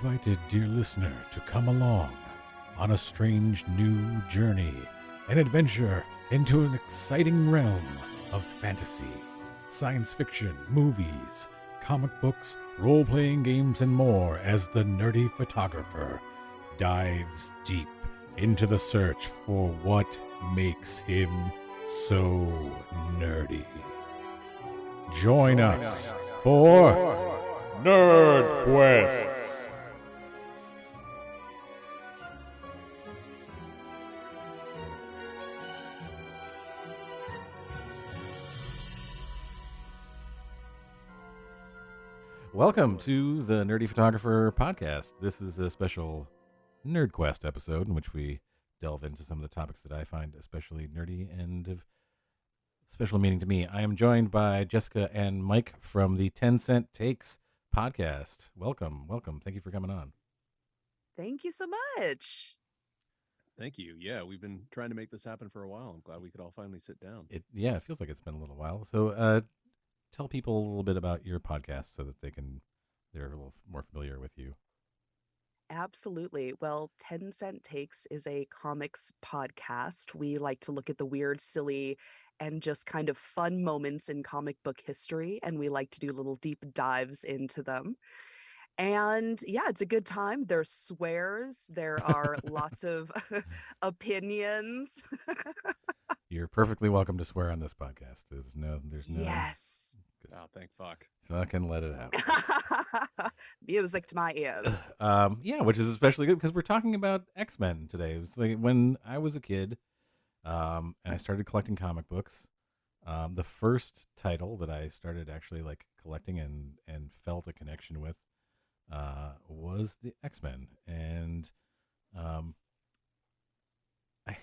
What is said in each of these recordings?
invited, dear listener, to come along on a strange new journey, an adventure into an exciting realm of fantasy, science fiction, movies, comic books, role-playing games, and more as the nerdy photographer dives deep into the search for what makes him so nerdy. Join us for Nerd Quests. Welcome to the Nerdy Photographer podcast. This is a special Nerd Quest episode in which we delve into some of the topics that I find especially nerdy and of special meaning to me. I am joined by Jessica and Mike from the 10 Cent Takes podcast. Welcome. Thank you for coming on. Thank you so much. Thank you. Yeah, we've been trying to make this happen for a while. I'm glad we could all finally sit down. It feels like it's been a little while. So tell people a little bit about your podcast so that they're a little more familiar with you. Absolutely. Well, 10 Cent Takes is a comics podcast. We like to look at the weird, silly, and just kind of fun moments in comic book history, and we like to do little deep dives into them. And yeah, it's a good time. There's swears. There are lots of opinions. You're perfectly welcome to swear on this podcast. There's no. Yes. Oh, thank fuck. So I can let it out. Music to my ears. Yeah, which is especially good because we're talking about X-Men today. It was like when I was a kid, and I started collecting comic books. The first title that I started actually like collecting and felt a connection with was the X-Men, and I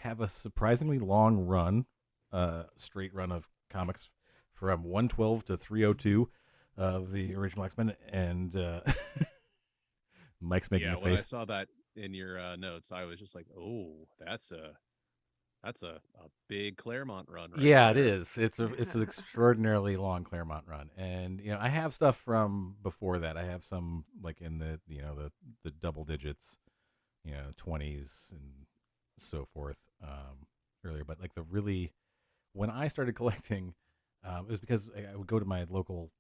have a surprisingly long run, straight run of comics from 112 to 302 of the original X-Men, and Mike's making a face. When I saw that in your notes, I was just like, "Oh, that's a big Claremont run." Right Yeah, there. it is. It's an extraordinarily long Claremont run, and I have stuff from before that. I have some like in the the double digits, 20s and so forth earlier. But like when I started collecting, it was because I would go to my local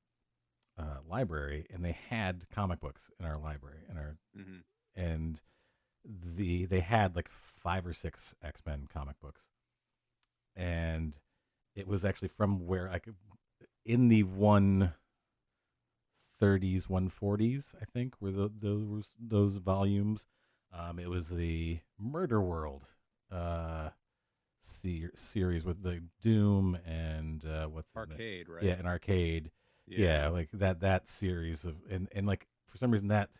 library, and they had comic books in our library, and they had like 5 or 6 X-Men comic books, and it was actually from where I could in the 130s, 140s, I think, were those volumes. It was the Murder World series with the Doom and what's Arcade, right? Yeah, an Arcade. Yeah, like that series of and like for some reason that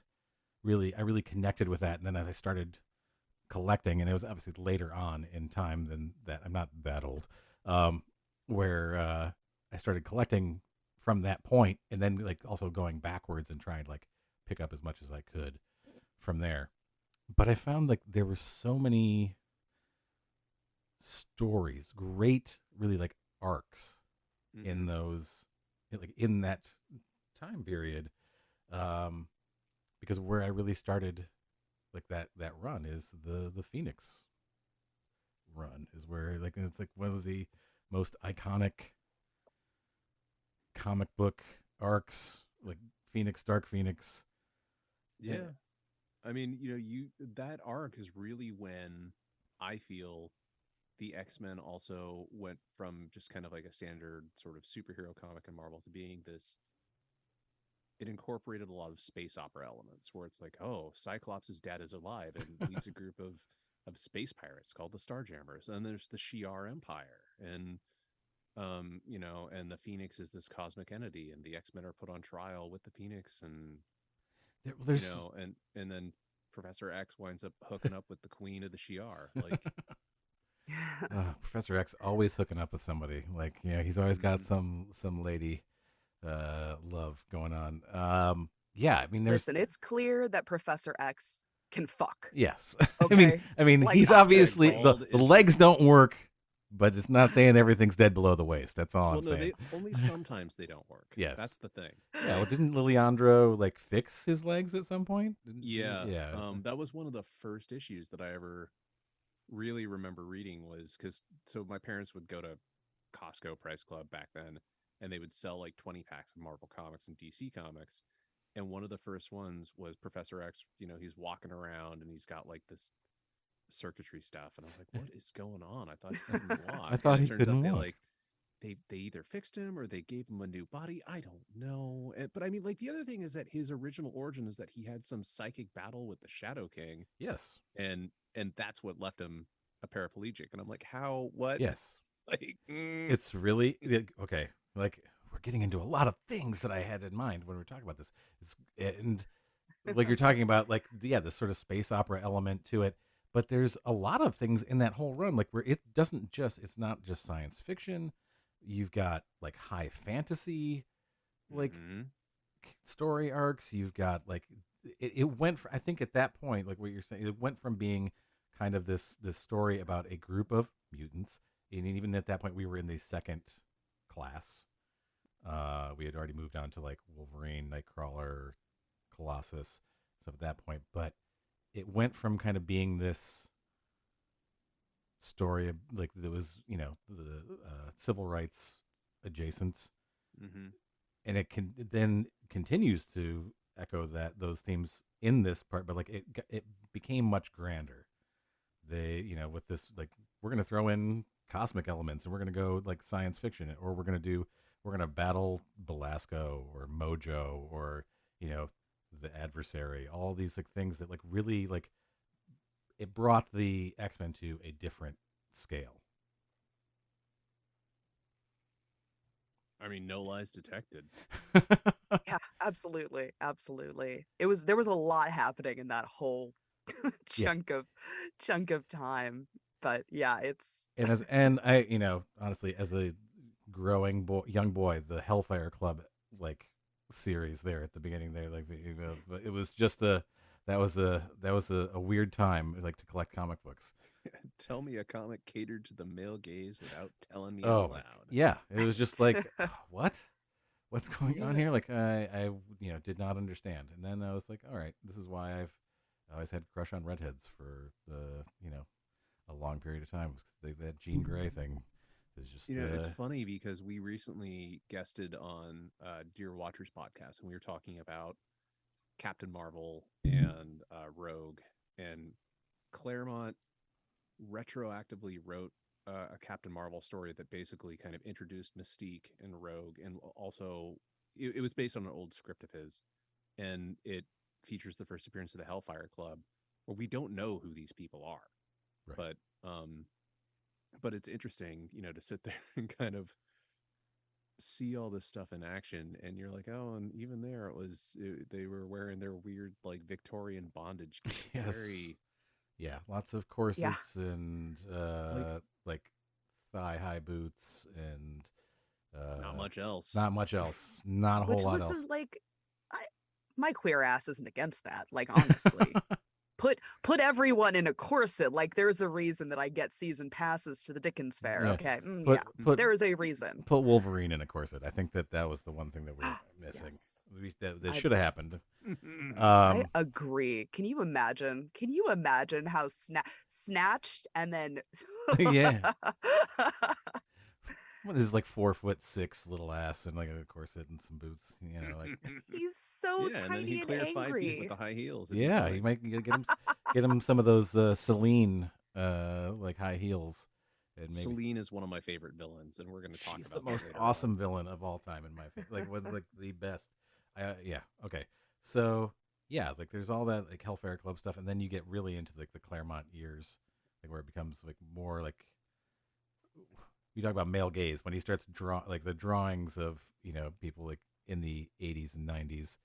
I really connected with that, and then as I started collecting, and it was obviously later on in time than that. I'm not that old, where I started collecting from that point, and then like also going backwards and trying to like pick up as much as I could from there. But I found like there were so many stories, great, really like arcs in those, like in that time period, because where I really started like that run is the Phoenix run, is where like it's like one of the most iconic comic book arcs, like Dark Phoenix. Yeah. I mean, that arc is really when I feel the X-Men also went from just kind of like a standard sort of superhero comic in Marvel to being this. It incorporated a lot of space opera elements where it's like, oh, Cyclops' dad is alive and leads a group of space pirates called the Starjammers. And there's the Shi'ar Empire. And, and the Phoenix is this cosmic entity, and the X-Men are put on trial with the Phoenix. And, There's... and then Professor X winds up hooking up with the queen of the Shi'ar. Like, Professor X always hooking up with somebody. Like, he's always got some lady love going on. Yeah, I mean, Listen, it's clear that Professor X can fuck. Yes. Okay. I mean, Like, he's obviously the legs don't work but it's not saying everything's dead below the waist. That's all I'm saying. Only sometimes they don't work. Yes. That's the thing. Yeah, well, didn't Liliandro like fix his legs at some point? Yeah. That was one of the first issues that I ever really remember reading was so my parents would go to Costco Price Club back then, and they would sell like 20 packs of Marvel Comics and DC Comics. And one of the first ones was Professor X. He's walking around and he's got like this circuitry stuff, and I was like, "What is going on?" I thought he couldn't walk. I thought and he couldn't walk. They either fixed him or they gave him a new body. I don't know. But I mean, like the other thing is that his original origin is that he had some psychic battle with the Shadow King. Yes. And that's what left him a paraplegic. And I'm like, how? What? Yes. Like, it's really okay. Like we're getting into a lot of things that I had in mind when we were talking about this. And like you're talking about, like this sort of space opera element to it. But there's a lot of things in that whole run, like where it's not just science fiction. You've got like high fantasy, like story arcs. You've got like it went. I think at that point, like what you're saying, it went from being kind of this story about a group of mutants, and even at that point, we were in the second class. We had already moved on to like Wolverine, Nightcrawler, Colossus stuff at that point, but it went from kind of being this story of, like, there was the civil rights adjacent, and it then continues to echo those themes in this part, but like it became much grander. They with this, like, we're gonna throw in cosmic elements and we're gonna go like science fiction, or we're gonna battle Belasco or Mojo or the adversary, all these like things that like really like it brought the X-Men to a different scale. I mean, no lies detected. Yeah, absolutely. There was a lot happening in that whole chunk of time. But yeah, it's and I honestly, as a growing young boy, the Hellfire Club like series there at the beginning there, like it was just that was a weird time, like, to collect comic books. Tell me a comic catered to the male gaze without telling me out loud. Yeah, it was just like what's going on here? Like I did not understand, and then I was like, all right, this is why I've always had a crush on redheads for a long period of time. That Jean Grey thing. It's just, it's funny because we recently guested on Dear Watchers podcast, and we were talking about Captain Marvel and Rogue, and Claremont retroactively wrote a Captain Marvel story that basically kind of introduced Mystique and Rogue, and also it was based on an old script of his, and it features the first appearance of the Hellfire Club, where we don't know who these people are, right. But it's interesting, to sit there and kind of see all this stuff in action, and you're like, oh, and even there they were wearing their weird like Victorian bondage gear. Yes. Lots of corsets and like thigh-high boots and not much else. Not a whole lot else. Listen, like, my queer ass isn't against that. Like, honestly. Put everyone in a corset. Like, there's a reason that I get season passes to the Dickens Fair. Okay, there is a reason. Put Wolverine in a corset. I think that was the one thing that we were missing. Yes. That should have happened. I agree. Can you imagine how snatched and then yeah. What is like 4'6" little ass and like a corset and some boots, like he's so tiny, and then he cleared angry. 5 feet with the high heels. Yeah, he might get him some of those Celine like high heels. And maybe... Celine is one of my favorite villains, and we're going to talk about. She's the most awesome villain of all time in my opinion. Like one like the best. Okay. So like there's all that like Hellfire Club stuff, and then you get really into like the Claremont years, like where it becomes like more like. You talk about male gaze when he starts like the drawings of people like in the 80s and 90s,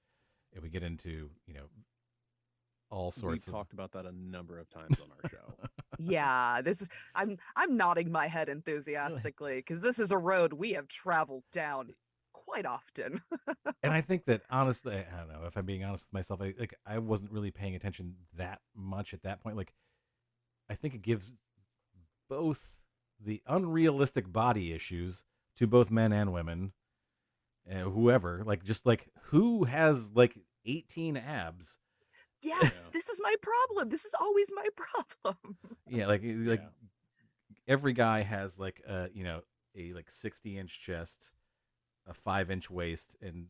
and we get into all sorts. We've talked about that a number of times on our show. Yeah, this is I'm nodding my head enthusiastically because this is a road we have traveled down quite often. And I think that honestly, I don't know if I'm being honest with myself. I wasn't really paying attention that much at that point. Like, I think it gives both the unrealistic body issues to both men and women, whoever, like just like who has like 18 abs. Yes, this is my problem. This is always my problem. Yeah, like every guy has like a like 60-inch chest, a 5-inch waist, and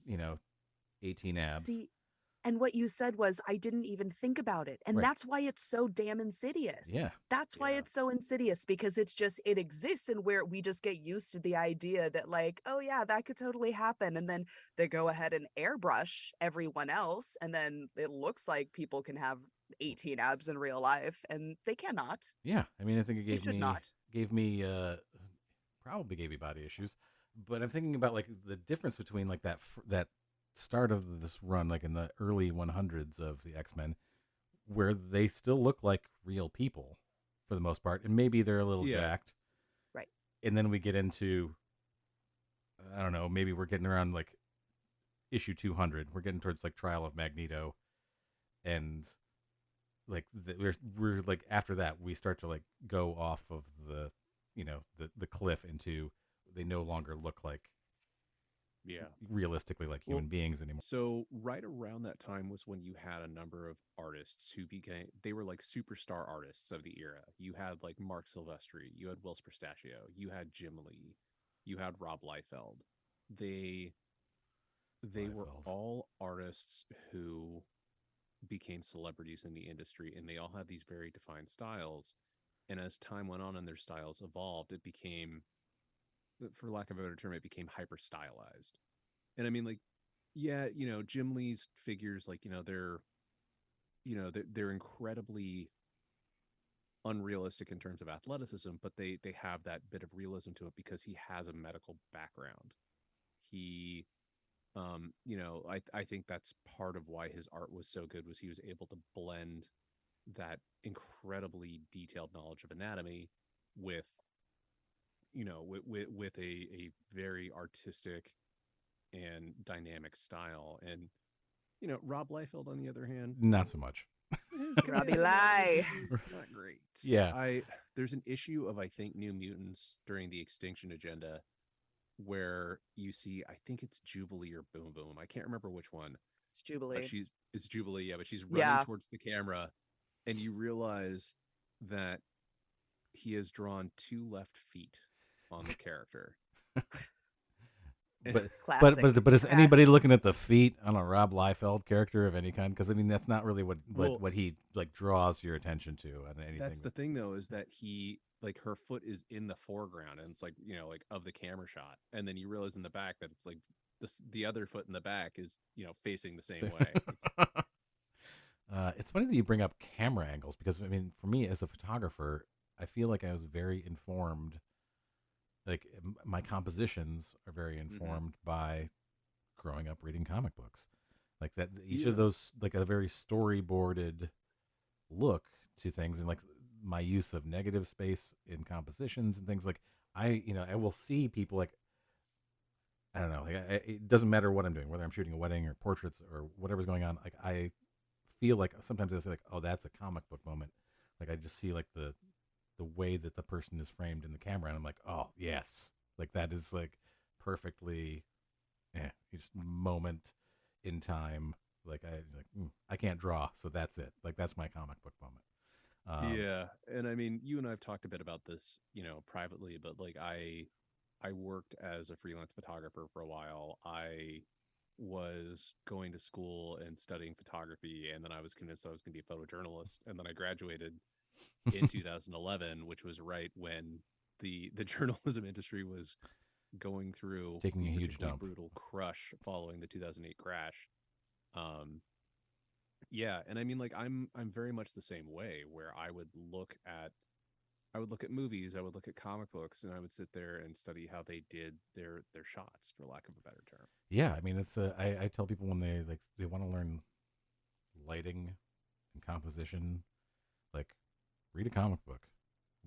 18 abs. See, and what you said was, I didn't even think about it. And Right. that's why it's so damn insidious. Yeah. That's why it's so insidious, because it's just, it exists, and where we just get used to the idea that like, oh yeah, that could totally happen. And then they go ahead and airbrush everyone else. And then it looks like people can have 18 abs in real life, and they cannot. Yeah. I mean, I think it They should not. gave me probably gave me body issues, but I'm thinking about like the difference between like that start of this run, like in the early 100s of the X-Men, where they still look like real people for the most part, and maybe they're a little jacked. Right. And then we get into, I don't know, maybe we're getting around like issue 200. We're getting towards like Trial of Magneto, and like we're like after that we start to like go off of the the cliff into, they no longer look like realistically like human beings anymore. So right around that time was when you had a number of artists who they were like superstar artists of the era. You had like Mark Silvestri, you had Whilce Pistachio, you had Jim Lee, you had Rob Liefeld. They were all artists who became celebrities in the industry, and they all had these very defined styles. And as time went on and their styles evolved, it became, for lack of a better term, it became hyper stylized. And I mean, like, yeah, Jim Lee's figures, like, they're incredibly unrealistic in terms of athleticism, but they have that bit of realism to it because he has a medical background. He, I think that's part of why his art was so good, was he was able to blend that incredibly detailed knowledge of anatomy with a very artistic and dynamic style. And Rob Liefeld, on the other hand, not so much. Robbie Lie, not great. Yeah. There's an issue of, I think, New Mutants during the Extinction Agenda where you see, I think it's Jubilee or Boom Boom, I can't remember which one. It's Jubilee. It's Jubilee, yeah, but she's running towards the camera, and you realize that he has drawn 2 left feet on the character. But is anybody looking at the feet on a Rob Liefeld character of any kind? Because I mean, that's not really what he like draws your attention to on anything. That's the thing, though, is that he, like, her foot is in the foreground, and it's like, like of the camera shot, and then you realize in the back that it's like the other foot in the back is facing the same way. It's funny that you bring up camera angles, because I mean, for me as a photographer, I feel like I was very informed. Like my compositions are very informed by growing up reading comic books, like that. Each of those, like a very storyboarded look to things, and like my use of negative space in compositions and things. Like I will see people, like, I don't know, like it doesn't matter what I'm doing, whether I'm shooting a wedding or portraits or whatever's going on. Like I feel like sometimes I say like, oh, that's a comic book moment. Like I just see like the way that the person is framed in the camera, and I'm like, oh yes, like that is like perfectly, just moment in time. Like I can't draw, so that's it. Like that's my comic book moment. Yeah, and I mean, you and I have talked a bit about this, privately, but like I worked as a freelance photographer for a while. I was going to school and studying photography, and then I was convinced I was going to be a photojournalist, and then I graduated in 2011, which was right when the journalism industry was going through taking a huge dump, brutal crush following the 2008 crash. And I mean, like I'm very much the same way, where I would look at movies, I would look at comic books, and I would sit there and study how they did their shots, for lack of a better term. Yeah, I mean, it's I tell people when they want to learn lighting and composition, like read a comic book,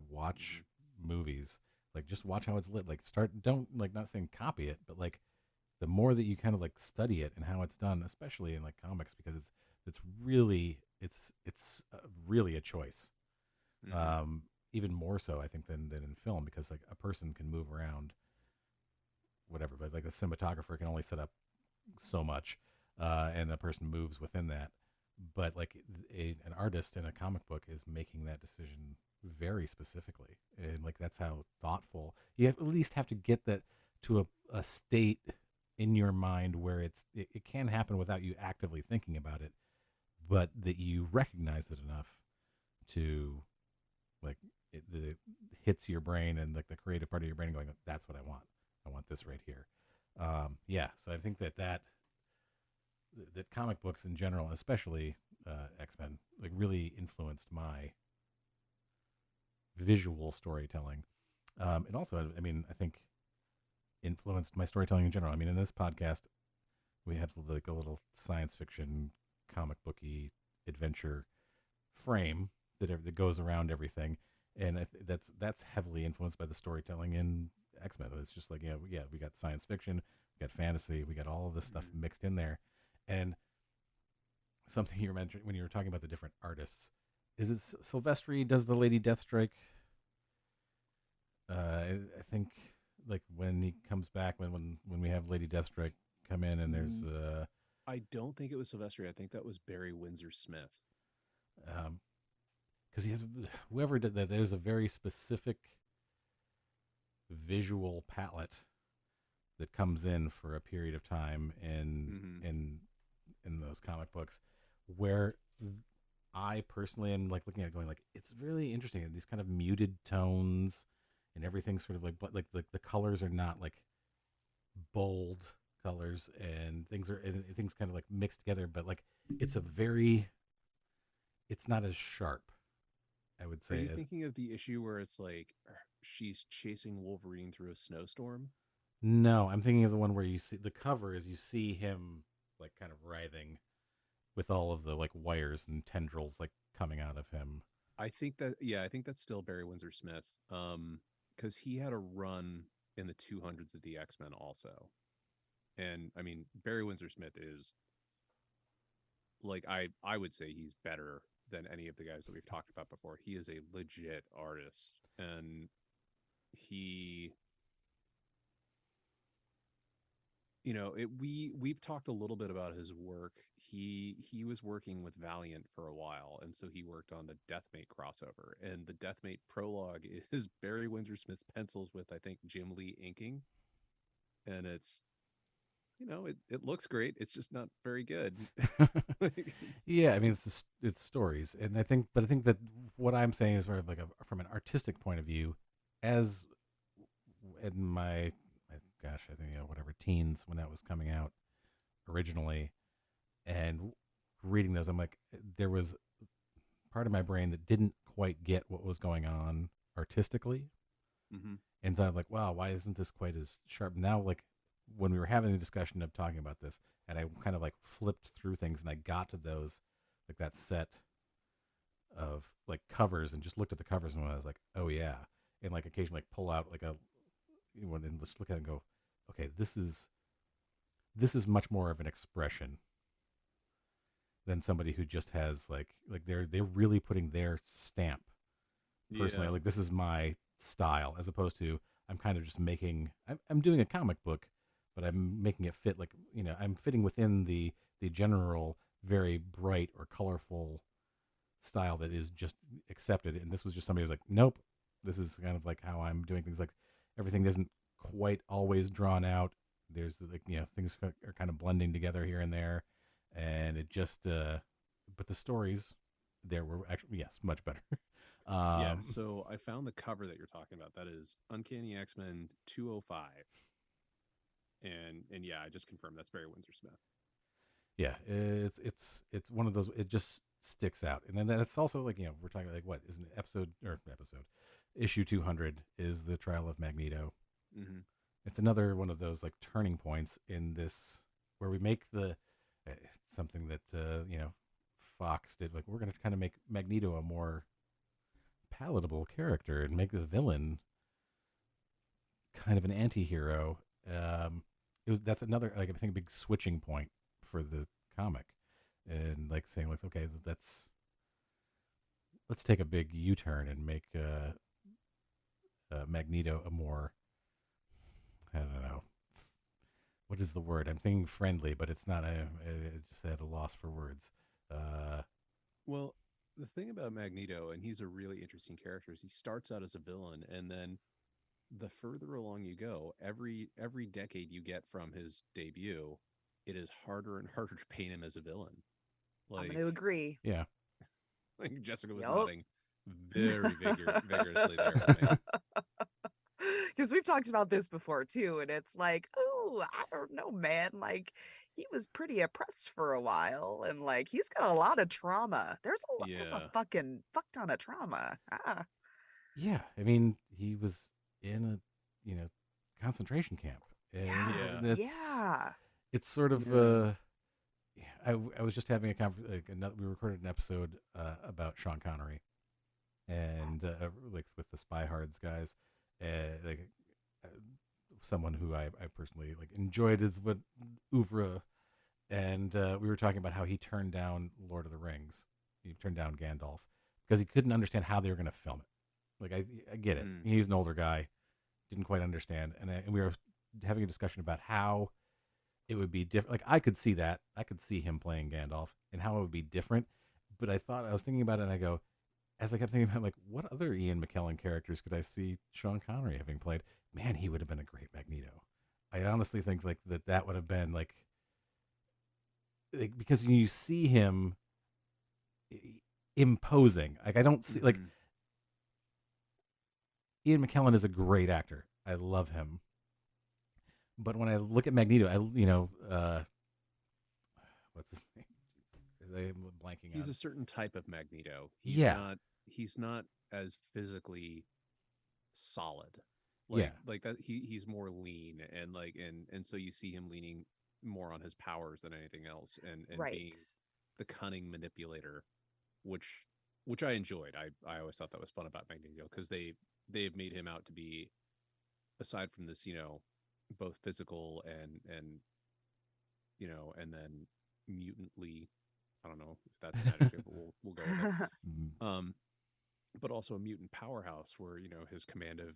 watch movies, like just watch how it's lit. Like don't, like, not saying copy it, but like the more that you kind of like study it and how it's done, especially in like comics, because it's really a choice. even more so, I think, than in film, because like a person can move around, whatever, but like a cinematographer can only set up so much, and a person moves within that. But like an artist in a comic book is making that decision very specifically, and like that's how thoughtful you at least have to get that to a state in your mind where it can happen without you actively thinking about it, but that you recognize it enough to like it hits your brain, and like the creative part of your brain going, that's what I want. I want this right here. Yeah, so I think that comic books in general, especially X-Men, like really influenced my visual storytelling. It also, I mean, I think influenced my storytelling in general. I mean, in this podcast, we have like a little science fiction, comic booky adventure frame that goes around everything, and that's heavily influenced by the storytelling in X-Men. It's just like, yeah, we got science fiction, we got fantasy, we got all of this stuff mixed in there, and something you mentioned when you were talking about the different artists, is it Silvestri does the Lady Deathstrike? I think like when he comes back, when we have Lady Deathstrike come in, and there's I don't think it was Silvestri. I think that was Barry Windsor Smith. Because he has, whoever did that, there's a very specific visual palette that comes in for a period of time in those comic books, where I personally am like looking at it going like, it's really interesting, and these kind of muted tones and everything sort of like the colors are not like bold colors, and things kind of like mixed together, but like it's not as sharp, I would say. Are you thinking of the issue where it's like she's chasing Wolverine through a snowstorm? No, I'm thinking of the one where you see the cover is you see him like kind of writhing with all of the like wires and tendrils like coming out of him. I think that's still Barry Windsor Smith. Because he had a run in the 200s of the X-Men also. And I mean, Barry Windsor Smith is like, I would say he's better than any of the guys that we've talked about before. He is a legit artist, and we've talked a little bit about his work. He was working with Valiant for a while, and so he worked on the Deathmate crossover, and the Deathmate prologue is Barry Windsor Smith's pencils with, I think, Jim Lee inking, and it's it looks great. It's just not very good. Yeah, I mean it's stories, and I think that what I'm saying is sort of like from an artistic point of view, as in my gosh, I think whatever teens when that was coming out originally, and reading those, I'm like, there was part of my brain that didn't quite get what was going on artistically, and so I'm like, wow, why isn't this quite as sharp now? Like when we were having the discussion of talking about this, and I kind of like flipped through things, and I got to those, like that set of like covers, and just looked at the covers, and I was like, oh yeah, and like occasionally like pull out like and just look at it and go, okay, this is much more of an expression than somebody who just has like they're really putting their stamp personally. Like this is my style, as opposed to I'm kind of just I'm doing a comic book, but I'm making it fit, like, I'm fitting within the general very bright or colorful style that is just accepted. And this was just somebody who's like, nope, this is kind of like how I'm doing things. Like everything isn't quite always drawn out. There's like, things are kind of blending together here and there. And it just, but the stories there were actually, yes, much better. So I found the cover that you're talking about. That is Uncanny X-Men 205. And yeah, I just confirmed that's Barry Windsor Smith. Yeah, it's one of those. It just sticks out, and then that's also like, we're talking like, what is an episode issue 200 is the trial of Magneto. Mm-hmm. It's another one of those like turning points in this, where we make something that Fox did. Like, we're going to kind of make Magneto a more palatable character and make the villain kind of an anti-hero. That's another, like, I think, a big switching point for the comic, and like saying like, okay, let's take a big U-turn and make Magneto a more, I don't know, what is the word? I'm thinking friendly, but it's not. I just had a loss for words. Well, the thing about Magneto, and he's a really interesting character, is he starts out as a villain, and then the further along you go, every decade you get from his debut, it is harder and harder to paint him as a villain. I'm Like, going to agree. Yeah. like Jessica was Yup. nodding very vigorously there with me. Because we've talked about this before too, and it's like, oh, I don't know, man. Like, he was pretty oppressed for a while, and like he's got a lot of trauma. There's a Yeah. fucking fuck ton of trauma. Ah, Yeah. I mean, he was in a, concentration camp. And yeah, Yeah. yeah. it's sort of Yeah. I was just having a we recorded an episode about Sean Connery and like with the Spy Hards guys, like someone who I personally like enjoyed his oeuvre, and we were talking about how he turned down Lord of the Rings. He turned down Gandalf because he couldn't understand how they were going to film it. Like I get it. Mm. He's an older guy, didn't quite understand, and we were having a discussion about how it would be different. Like I could see that. I could see him playing Gandalf and how it would be different. But I was thinking about it and I go, as I kept thinking about like what other Ian McKellen characters could I see Sean Connery having played? Man, he would have been a great Magneto. I honestly think like that would have been like because you see him imposing. Like I don't see like Mhm. Ian McKellen is a great actor. I love him. But when I look at Magneto, what's his name? I'm blanking He's on. a certain type of Magneto. Yeah. He's not as physically solid. Yeah. Like that he's more lean and like and so you see him leaning more on his powers than anything else and being Right. the cunning manipulator, which I enjoyed. I always thought that was fun about Magneto because they've made him out to be, aside from this, both physical and and then mutantly, I don't know if that's an adjective, but we'll go with it. Mm, But also a mutant powerhouse where his command of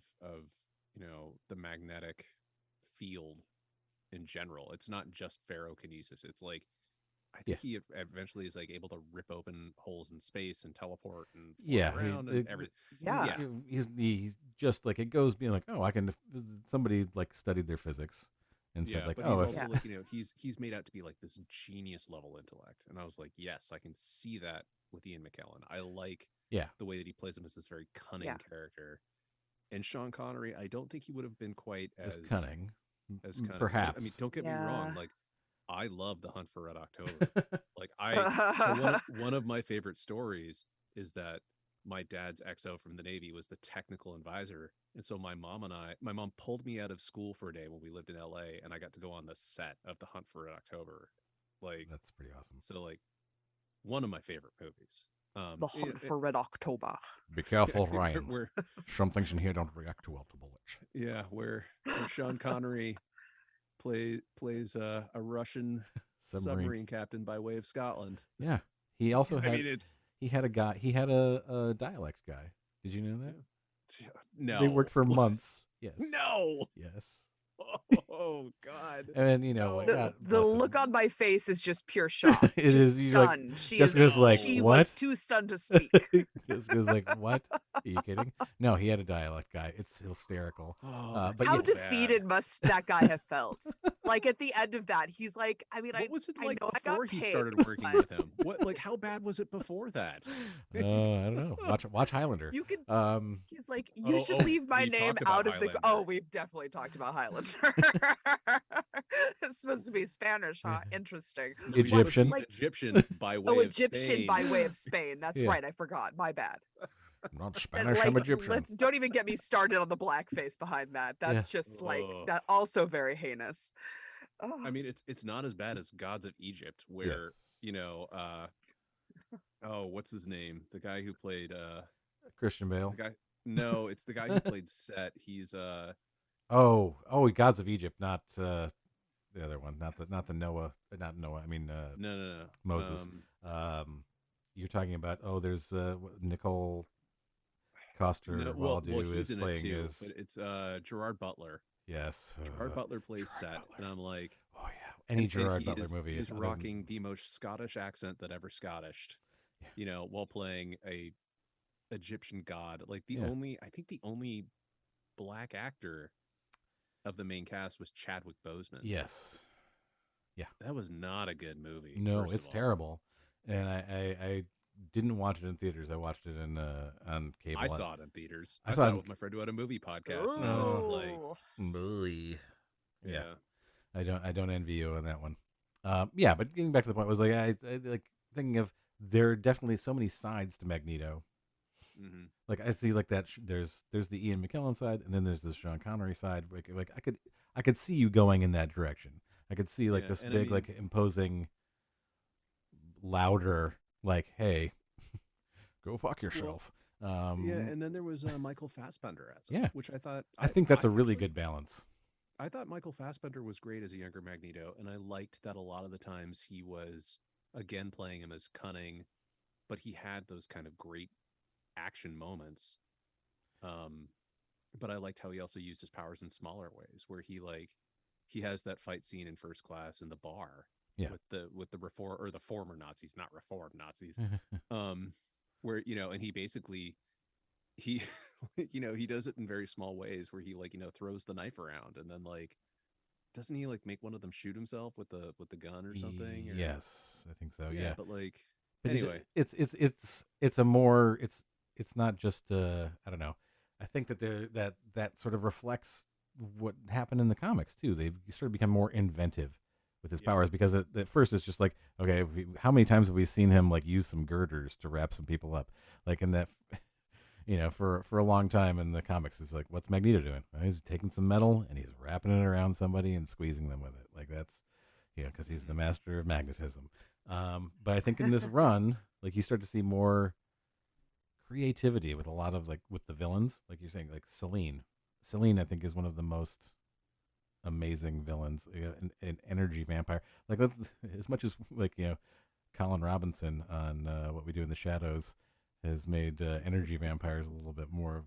the magnetic field in general. It's not just ferrokinesis. It's like I think he eventually is like able to rip open holes in space and teleport and fly around and everything. Yeah. He's just like it goes being like, oh, I can. Somebody like studied their physics and said like, but oh, he's also like he's made out to be like this genius level intellect, and I was like, yes, I can see that with Ian McKellen. I like the way that he plays him as this very cunning character. And Sean Connery, I don't think he would have been quite as cunning, Perhaps. I mean, don't get me wrong. Like, I love The Hunt for Red October. Like, so one of my favorite stories is that my dad's XO from the Navy was the technical advisor, and so my mom pulled me out of school for a day when we lived in LA, and I got to go on the set of The Hunt for Red October. Like, that's pretty awesome. So, like, one of my favorite movies. The Hunt for Red October. Be careful, Ryan. Some things in here don't react too well to bullets. Yeah, where Sean Connery plays a Russian submarine captain by way of Scotland. Yeah, he also had. I mean, he had a guy. He had a dialect guy. Did you know that? No, they worked for months. Yes. No. Yes. Oh God! And the look on my face is just pure shock. It is stunned. Like, she what? Was too stunned to speak. Jessica's like, what? Are you kidding? No, he had a dialect guy. It's hysterical. But how defeated must that guy have felt? Like at the end of that, he's like, I mean, what was it I like know before he started working with him? Like how bad was it before that? I don't know. Watch Highlander. You could. He's like, you should leave my name out of the. Oh, we've definitely talked about Highlander. It's supposed to be Spanish, huh? Interesting. Egyptian. Egyptian by way of Egyptian Spain. by way of Spain. That's right. I forgot. My bad. I'm not Spanish. I'm Egyptian. Don't even get me started on the blackface behind that. That's just like that. Also very heinous. Oh. I mean, it's not as bad as Gods of Egypt, where what's his name? The guy who played Christian Bale. No, it's the guy who played Set. He's Gods of Egypt, not the other one, not the Noah, not Noah. I mean, no, Moses. you're talking about. Oh, there's Nicole Coster No, well, Waldau he's is in it playing too, as but it's Gerard Butler. yes, Gerard Butler plays Gerard Set, Butler. and I'm like, Oh yeah, any and Gerard Butler movie he is other than rocking the most Scottish accent that ever Scottished, yeah, while playing a Egyptian god. Like yeah. I think the only black actor of the main cast was Chadwick Boseman. Yes, yeah. That was not a good movie, No, first of it's all. terrible, and I didn't watch it in theaters. I watched it in on I cable. saw it in theaters. I I saw saw it. it with my friend who had a movie podcast, and I was just like, Ooh. Bully. Yeah, yeah, I don't envy you on that one. Yeah, but getting back to the point was like I like thinking of there are definitely so many sides to Magneto. hmm Like I see like that there's the Ian McKellen side, and then there's the Sean Connery side. Like I could see you going in that direction. I could see like yeah. this And I big mean, like imposing louder like hey go fuck well, yourself. yeah. And then there was Michael Fassbender as him, Yeah, which I thought I think that's I a really actually good balance. I thought Michael Fassbender was great as a younger Magneto, and I liked that a lot of the times he was again playing him as cunning, but he had those kind of great action moments. Um, but I liked how he also used his powers in smaller ways, where he has that fight scene in First Class in the bar Yeah, with the reform or the former Nazis, not reformed Nazis, um, where and he basically he he does it in very small ways where he throws the knife around and then doesn't he make one of them shoot himself with the gun or something or yes, I think so. yeah, Yeah, but but anyway, it's a more it's not just I don't know. I think that that sort of reflects what happened in the comics too. They sort of become more inventive with his yeah, powers because at first it's just like okay, how many times have we seen him like use some girders to wrap some people up? Like in that, for a long time in the comics, it's like what's Magneto doing? Well, he's taking some metal and he's wrapping it around somebody and squeezing them with it. Like that's because he's the mhm, master of magnetism. But I think in this run, like you start to see more creativity with a lot of like with the villains, like you're saying, like Celine. Celine, I think, is one of the most amazing villains, an energy vampire. Like as much as Colin Robinson on What We Do in the Shadows has made energy vampires a little bit more of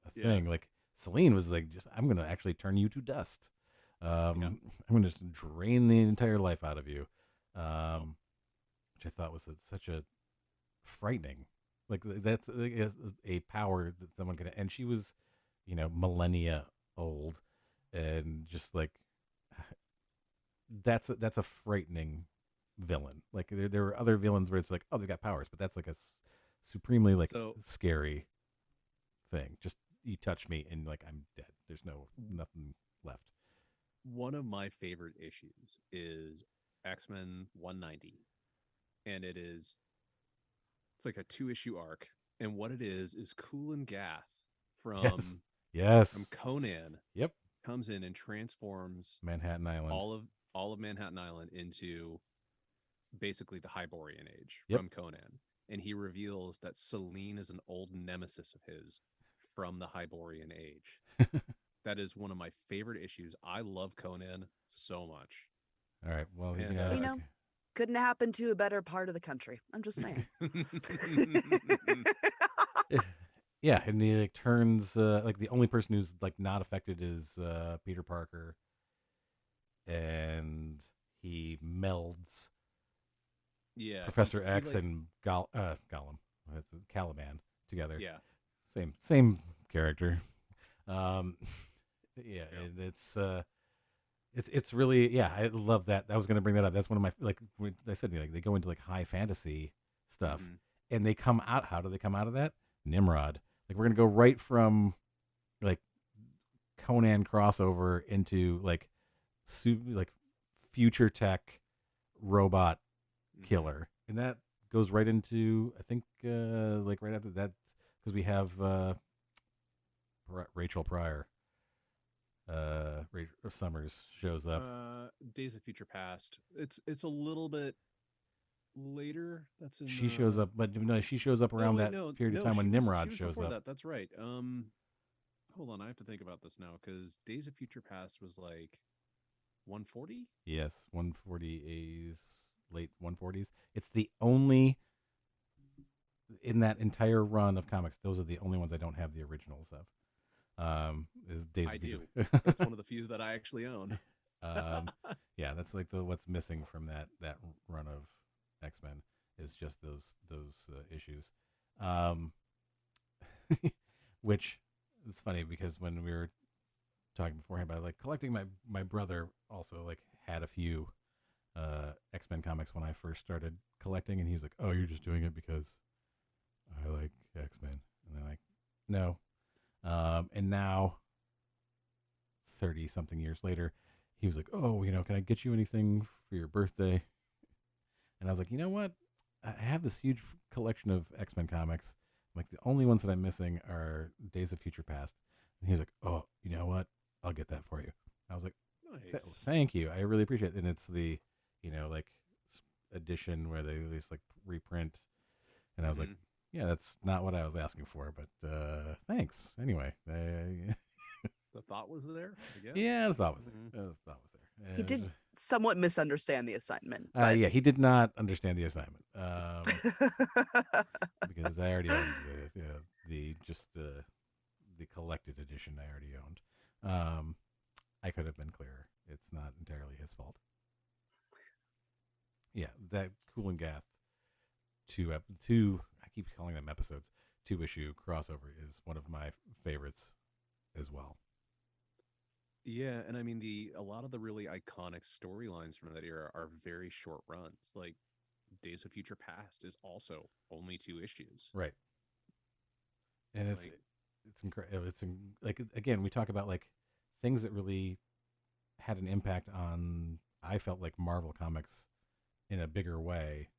a yeah, thing. Like Celine was like, just I'm gonna actually turn you to dust. yeah. I'm gonna just drain the entire life out of you, Oh, which I thought was such a frightening. Like that's a power that someone could, and she was, millennia old, and just like that's a frightening villain. Like there are other villains where it's like, oh, they've got powers, but that's like a supremely like so scary thing. Just you touch me and like I'm dead. There's nothing left. one of my favorite issues is X-Men 190, and it's like a 2-issue arc, and what it is Kulan Gath Yes. from Yes. Conan Yep. comes in and transforms Manhattan Island. all of Manhattan Island into basically the Hyborian Age Yep. from Conan, and he reveals that Selene is an old nemesis of his from the Hyborian Age. That is one of my favorite issues. I love Conan so much, All right. Well, and You know, couldn't happen to a better part of the country. I'm just saying. yeah, and he like turns like the only person who's like not affected is Peter Parker, and he melds yeah, Professor he X and Gollum, that's Caliban together. yeah, Same character. Um, yeah, yeah, and it's really yeah. I love that. I was gonna bring that up. That's one of my like when I said like they go into like high fantasy stuff, hmm and they come out. How do they come out of that? Nimrod. Like we're gonna go right from like Conan crossover into like like future tech robot hmm killer, and that goes right into I think like right after that because we have Rachel Pryor. Summers shows up. Days of Future Past. It's a little bit later. That's in She shows up, but no, she shows up no around wait that no period of no time when she Nimrod was shows before up. that. That's right. Hold on, I have to think about this now because Days of Future Past was like 140. Yes, 140A's late 140s. It's the only in that entire run of comics, those are the only ones I don't have the originals of. Is Days I of do. Future. That's one of the few that I actually own. Yeah, that's like what's missing from that run of X-Men is just those issues. Um, which is funny because when we were talking beforehand about like collecting, my brother also like had a few X-Men comics when I first started collecting, and he was like, "Oh, you're just doing it because I like X-Men," and I'm like, "No." And now, 30 something years later, he was like, "Oh, can I get you anything for your birthday?" And I was like, "You know what? I have this huge collection of X-Men comics. I'm like, the only ones that I'm missing are Days of Future Past." And he's like, "Oh, you know what? I'll get that for you." I was like, Nice. "Thank you. I really appreciate it." And it's the, like edition where they just like reprint. And I was like, Mhm. "Yeah, that's not what I was asking for, but thanks anyway." The thought was there, I guess. Yeah, the thought was Mhm. there. The thought was there. He did And, somewhat misunderstand the assignment, but yeah, he did not understand the assignment. Because I already owned the just the collected edition I already owned. I could have been clearer. It's not entirely his fault. Yeah, that Cool and Gath two. I keep calling them episodes. 2-issue crossover is one of my favorites as well. Yeah, and I mean a lot of the really iconic storylines from that era are very short runs. Like Days of Future Past is also only 2 issues. Right, and Like, it's incredible. Like again, we talk about like things that really had an impact on. I felt like Marvel comics in a bigger way.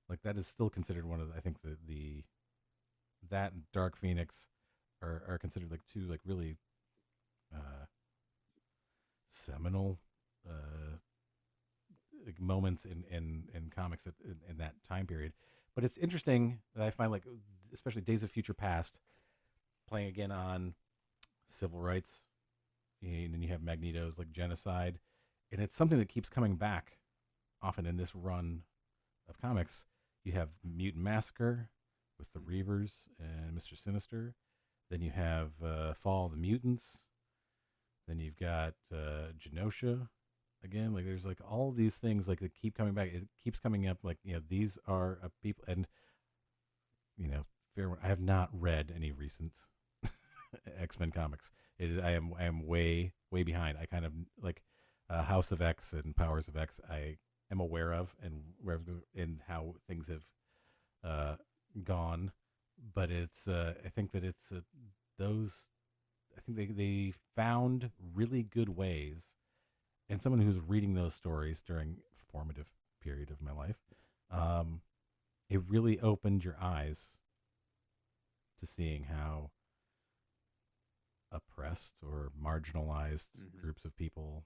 Like that is still considered one of I think the that and Dark Phoenix are considered like two like really uh, seminal like moments in comics in that time period. But it's interesting that I find like especially Days of Future Past playing again on civil rights, and then you have Magneto's like genocide, and it's something that keeps coming back often in this run of comics. You have Mutant Massacre with the Reavers and Mr. Sinister. Then you have Fall of the Mutants. Then you've got Genosha again. Like there's like all these things like that keep coming back. It keeps coming up. Like these are people, and fair. I have not read any recent X-Men comics. I am way behind. I kind of like House of X and Powers of X. I am aware of and how things have gone, but it's I think that it's those. I think they found really good ways, and someone who's reading those stories during a formative period of my life, it really opened your eyes to seeing how oppressed or marginalized groups of people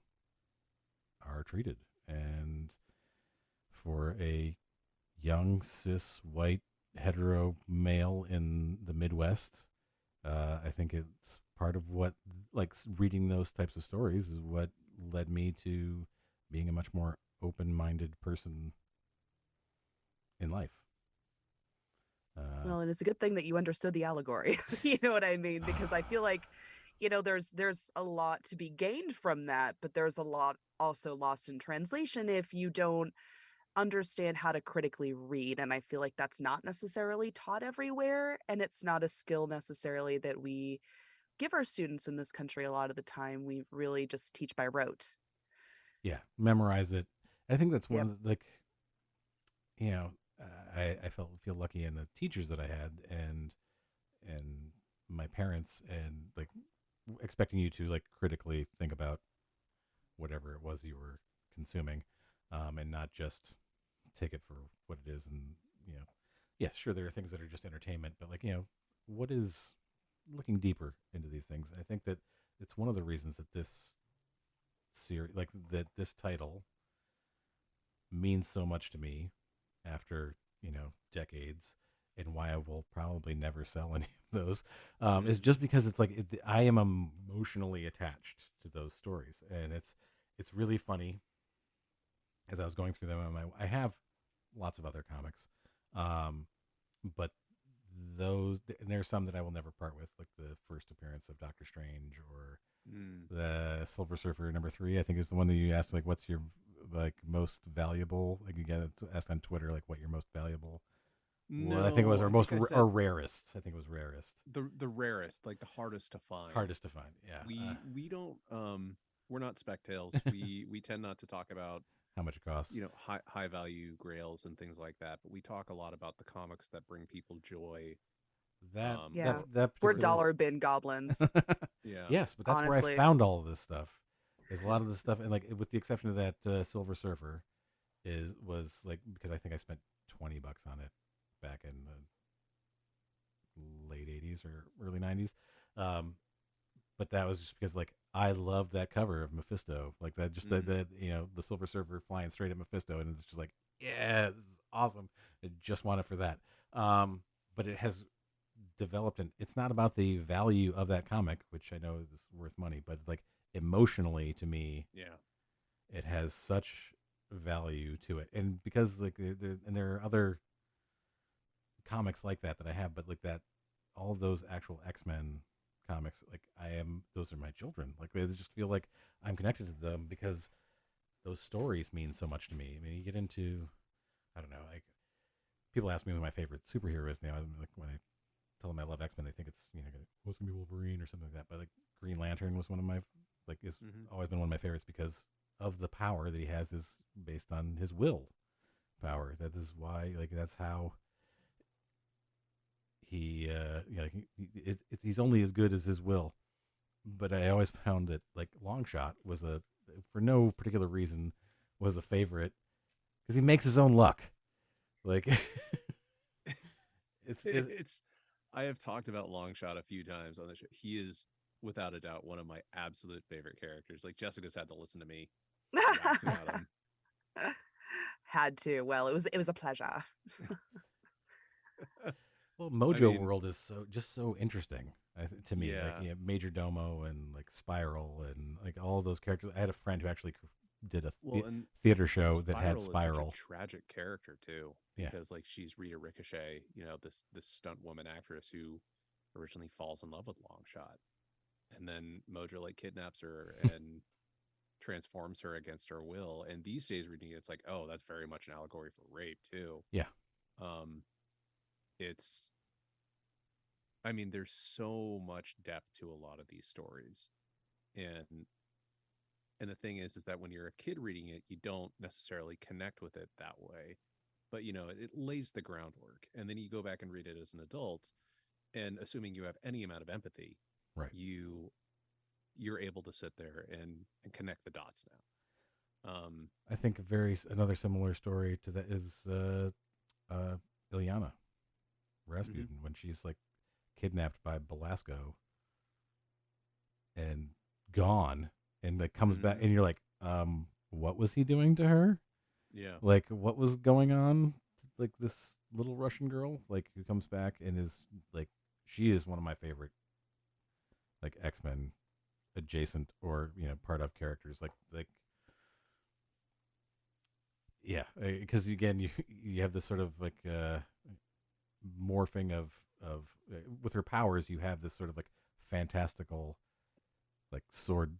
are treated. And for a young, cis, white, hetero male in the Midwest, I think it's part of what, like, reading those types of stories is what led me to being a much more open-minded person in life. Well, and it's a good thing that you understood the allegory. You know what I mean? Because I feel like, there's a lot to be gained from that, but there's a lot also lost in translation if you don't understand how to critically read. And I feel like that's not necessarily taught everywhere, and it's not a skill necessarily that we give our students in this country a lot of the time. We really just teach by rote. Yeah, memorize it. I think that's one Yep. of the, like, you know, I feel lucky in the teachers that I had and my parents, and like expecting you to like critically think about whatever it was you were consuming, and not just take it for what it is. And yeah, sure, there are things that are just entertainment, but like what is looking deeper into these things. I think that it's one of the reasons that this series, like that this title, means so much to me after decades, and why I will probably never sell any of those, is just because it's like I am emotionally attached to those stories, and it's really funny. As I was going through them, I have lots of other comics, but those, and there's some that I will never part with, like the first appearance of Doctor Strange or the Silver Surfer #3. I think is the one that you asked, like, what's your like most valuable? Like you get asked on Twitter, like what your most valuable. No, Well, I think it was our most I said or rarest. I think it was rarest. the rarest, like the hardest to find. Hardest to find. Yeah. We don't we're not spectales. We tend not to talk about how much it costs. High value grails and things like that, but we talk a lot about the comics that bring people joy. That Yeah. that We're particular- dollar bin goblins. Yeah. Yes, but that's where Honestly. I found all of this stuff. There's a lot of this stuff, and like with the exception of that Silver Surfer, was like because I think I spent $20 on it back in the late '80s or early '90s. But that was just because like I loved that cover of Mephisto, like that just the the Silver Surfer flying straight at Mephisto, and it's just like, yeah, this is awesome. I just want it for that. But it has developed, and it's not about the value of that comic, which I know is worth money, but like emotionally to me, Yeah. it has such value to it, and because like there are other comics like that I have, but like that all of those actual X-Men comics, like those are my children. Like they just feel like I'm connected to them because those stories mean so much to me. I mean, you get into, I don't know, like people ask me who my favorite superhero is now. Like when I tell them I love X-Men, they think it's it's gonna be Wolverine or something like that. But like Green Lantern was one of my is always been one of my favorites because of the power that he has is based on his will power. That is why that's how he he's only as good as his will. But I always found that like Longshot was for no particular reason was a favorite because he makes his own luck. Like it's I have talked about Longshot a few times on the show. He is without a doubt one of my absolute favorite characters. Like Jessica's had to listen to me wax about him. Had to. Well, it was a pleasure. Well, Mojo World is so interesting to me. Yeah. Like Major Domo and like Spiral and like all those characters. I had a friend who actually did a theater show that had Spiral. Is such a tragic character too, because like she's Rita Ricochet, this stunt woman actress who originally falls in love with Longshot, and then Mojo like kidnaps her and transforms her against her will. And these days reading it, it's like, oh, that's very much an allegory for rape too. Yeah. There's so much depth to a lot of these stories, and the thing is that when you're a kid reading it, you don't necessarily connect with it that way, but it lays the groundwork, and then you go back and read it as an adult, and assuming you have any amount of empathy, right, you're able to sit there and connect the dots now. I think another similar story to that is Ilyana Rasputin when she's like kidnapped by Belasco and gone and like comes back and you're like, what was he doing to her? Yeah. Like what was going on? Like this little Russian girl, like who comes back and is like, she is one of my favorite like X-Men adjacent or, part of characters like, yeah, because again, you have this sort of like morphing of with her powers. You have this sort of like fantastical, like sword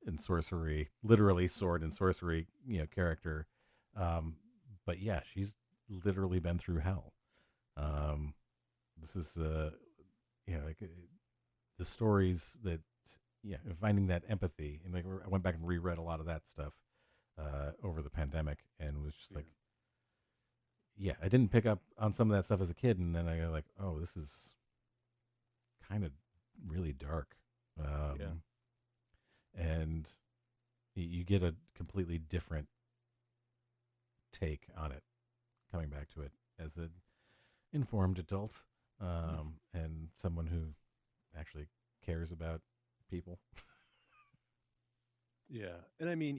and sorcery, literally sword and sorcery, character. But yeah, she's literally been through hell. This is like the stories that finding that empathy and like I went back and reread a lot of that stuff. Over the pandemic and was just like, I didn't pick up on some of that stuff as a kid. And then I go like, oh, this is kind of really dark. And you get a completely different take on it coming back to it as an informed adult and someone who actually cares about people. Yeah. And I mean,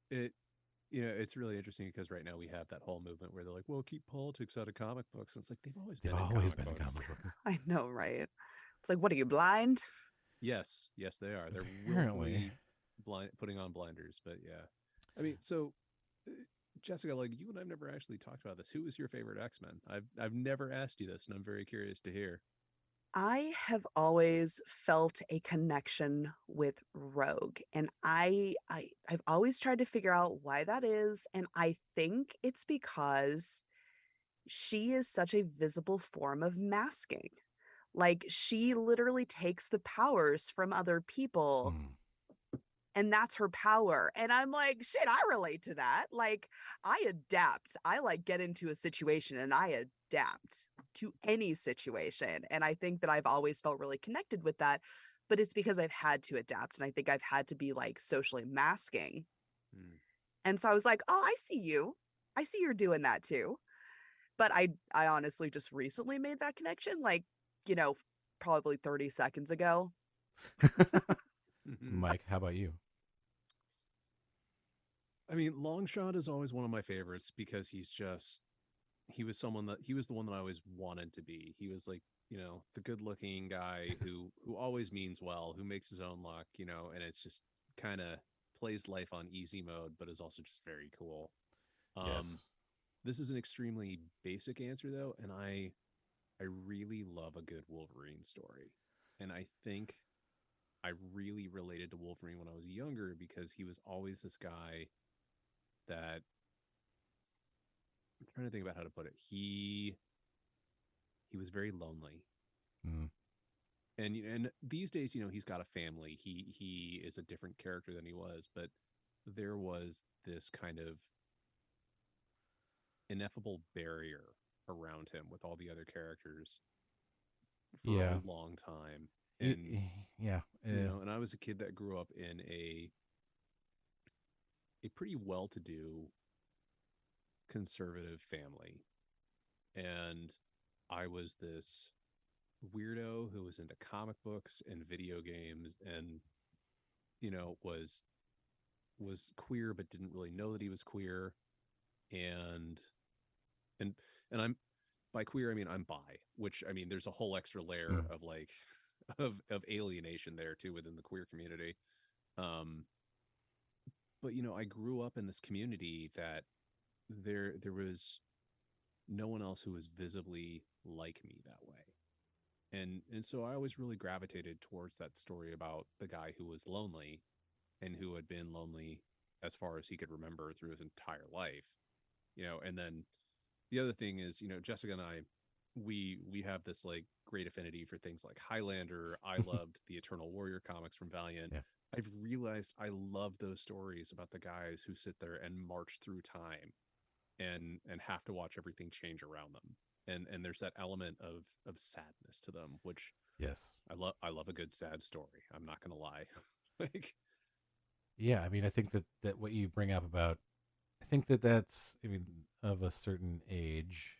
it's really interesting because right now we have that whole movement where they're like, well, keep politics out of comic books. And it's like, they've always been in comic books. I know, right? It's like, what are you, blind? Yes, they are. They're Apparently willfully putting on blinders, but yeah. I mean, so Jessica, like you and I've never actually talked about this. Who is your favorite X-Men? I've never asked you this, and I'm very curious to hear. I have always felt a connection with Rogue, and I've always tried to figure out why that is, and I think it's because she is such a visible form of masking. Like, she literally takes the powers from other people, Mm. and that's her power. And I'm like, shit, I relate to that. Like, I adapt. I like get into a situation and I adapt to any situation. And I think that I've always felt really connected with that. But it's because I've had to adapt. And I think I've had to be like socially masking. Hmm. And so I was like, oh, I see you. I see you're doing that too. But I honestly just recently made that connection, like, you know, probably 30 seconds ago. Mike, how about you? I mean, Longshot is always one of my favorites because he was the one that I always wanted to be. He was like, the good-looking guy who always means well, who makes his own luck, and it's just kind of plays life on easy mode, but is also just very cool. Um, Yes. this is an extremely basic answer though, and I really love a good Wolverine story. And I think I really related to Wolverine when I was younger because he was always this guy that I'm trying to think about how to put it. He was very lonely. Mm. And these days, he's got a family. He is a different character than he was, but there was this kind of ineffable barrier around him with all the other characters for Yeah. a long time. And Yeah. and I was a kid that grew up in a pretty well-to-do conservative family. And I was this weirdo who was into comic books and video games and was queer but didn't really know that he was queer. And and and I'm by queer I mean I'm bi, which I mean there's a whole extra layer Mm. of like of alienation there too within the queer community. um but I grew up in this community that there was no one else who was visibly like me that way. And so I always really gravitated towards that story about the guy who was lonely and who had been lonely as far as he could remember through his entire life. And then the other thing is, Jessica and I, we have this like great affinity for things like Highlander. I loved the Eternal Warrior comics from Valiant. Yeah. I've realized I love those stories about the guys who sit there and march through time and have to watch everything change around them. And there's that element of sadness to them, which Yes. I love a good sad story. I'm not gonna lie. like Yeah. I mean, I think that what you bring up about, I think that's, I mean, of a certain age,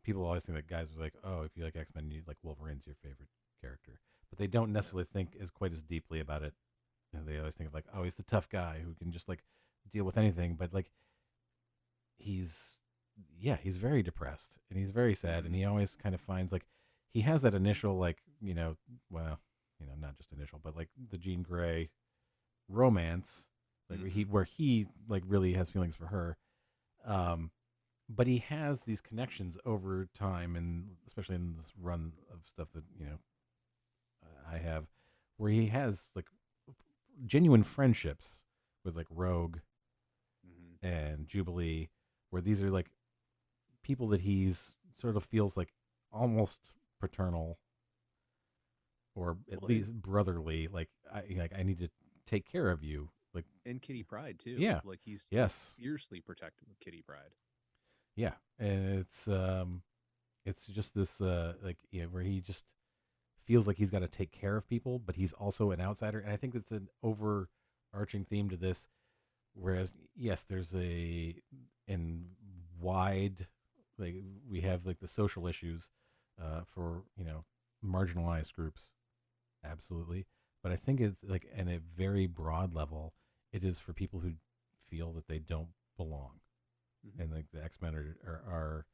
people always think that guys are like, oh, if you like X-Men, you like Wolverine's your favorite character. But they don't yeah. necessarily think as quite as deeply about it. They always think of like, oh, he's the tough guy who can just like deal with anything. But like, he's, yeah, he's very depressed and he's very sad. And Mm-hmm. he always kind of finds like, he has that initial, like, well, not just initial, but like the Jean Grey romance, like Mm-hmm. where he like really has feelings for her. Um, but he has these connections over time, and especially in this run of stuff that I have, where he has like genuine friendships with like Rogue Mm-hmm. and Jubilee, where these are like people that he's sort of feels like almost paternal or at Well, least brotherly. Like I need to take care of you. Like and Kitty Pryde too. yeah, Like he's yes, fiercely protective of Kitty Pryde. yeah, and it's just this like where he just feels like he's got to take care of people, but he's also an outsider, and I think that's an overarching theme to this. Whereas yes, there's a in wide like we have like the social issues for marginalized groups, absolutely, but I think it's like in a very broad level, it is for people who feel that they don't belong, Mm-hmm. and like the X-Men are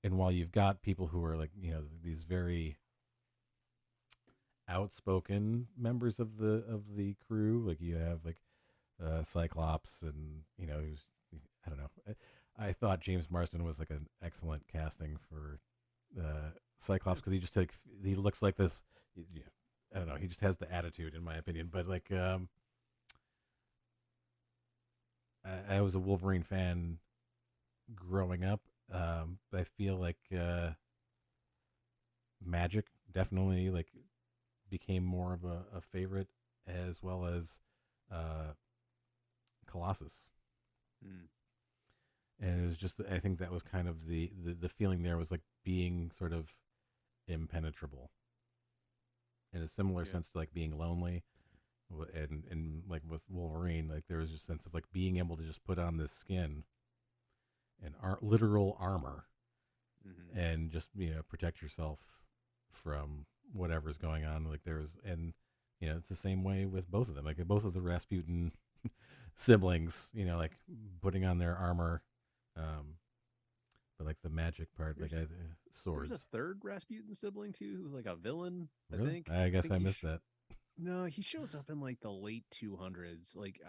and while you've got people who are like these very outspoken members of the crew, like you have like Cyclops, and he was, I don't know. I thought James Marsden was like an excellent casting for Cyclops because he looks like this. I don't know. He just has the attitude, in my opinion. But like, I was a Wolverine fan growing up. But I feel like Magic definitely like became more of a favorite, as well as Colossus. And it was just, I think that was kind of the feeling there was like being sort of impenetrable in a similar sense to like being lonely. And like with Wolverine, like there was just a sense of like being able to just put on this skin and literal armor and just, protect yourself from whatever's going on. Like there was, and, it's the same way with both of them. Like both of the Rasputin siblings, like putting on their armor. But like the magic part, swords. There's a third Rasputin sibling too, who's like a villain. Really? I think. I guess I missed that. No, he shows up in like the late 200s. Like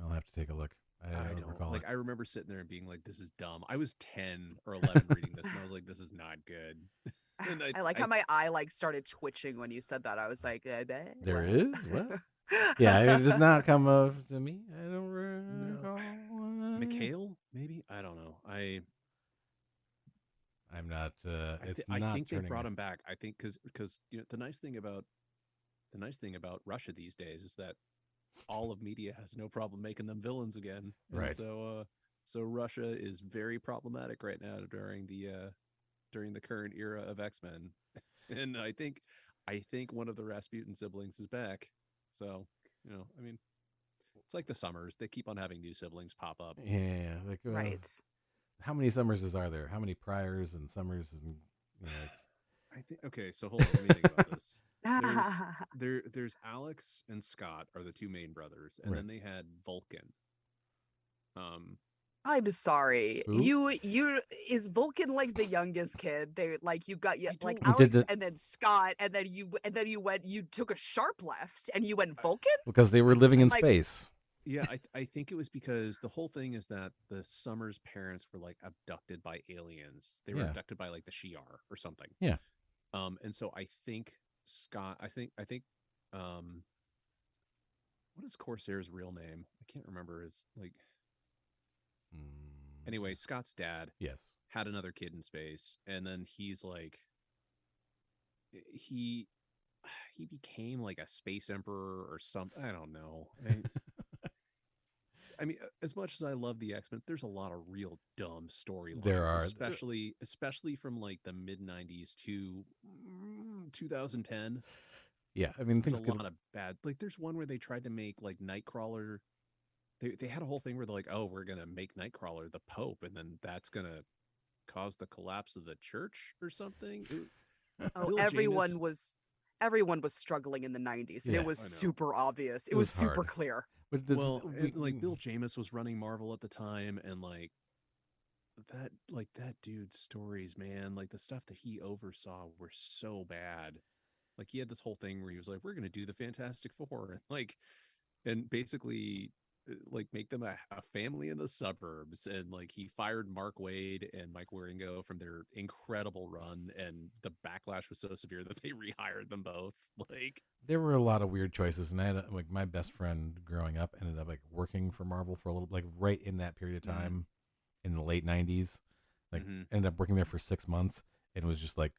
I'll have to take a look. I don't recall. Like I remember sitting there and being like, "This is dumb." I was 10 or 11 reading this, and I was like, "This is not good." And I like how my eye like started twitching when you said that. I was like, "There is what?" Yeah, it did not come up to me. I don't recall. Mikhail, maybe, I don't know. I'm not. I think they brought him back. I think because the nice thing about Russia these days is that all of media has no problem making them villains again. And right. So Russia is very problematic right now during the current era of X-Men, and I think one of the Rasputin siblings is back. So I mean, it's like the Summers; they keep on having new siblings pop up. Yeah, like right. How many Summerses are there? How many Priors and Summers? And I think okay. So hold on, let me think about this. There's Alex and Scott are the two main brothers, and then they had Vulcan. I'm sorry. Who? You is Vulcan like the youngest kid? They like you got like Alex and then Scott and then you took a sharp left and you went Vulcan because they were living in space. Yeah, I think it was because the whole thing is that the Summers' parents were like abducted by aliens. They were abducted by like the Shi'ar or something. Yeah. And so I think Scott. I think. What is Corsair's real name? I can't remember. His like. Anyway, Scott's dad had another kid in space, and then he's like, he became like a space emperor or something. I don't know. I mean, as much as I love the X-Men, there's a lot of real dumb storylines. There are, especially from like the mid '90s to 2010. Yeah, I mean, there's a lot of bad. Like, there's one where they tried to make like Nightcrawler. They had a whole thing where they're like, "Oh, we're gonna make Nightcrawler the Pope, and then that's gonna cause the collapse of the church or something." Everyone was struggling in the '90s, and it was super obvious. It was super hard. clear. But like Bill Jamis was running Marvel at the time, and like that dude's stories, man, like the stuff that he oversaw were so bad. Like he had this whole thing where he was like, "We're gonna do the Fantastic Four," and basically like make them a family in the suburbs, and like he fired Mark Waid and Mike Wieringo from their incredible run, and the backlash was so severe that they rehired them both. Like there were a lot of weird choices, and I had like my best friend growing up ended up like working for Marvel for a little, like right in that period of time in the late '90s, like ended up working there for 6 months, and was just like,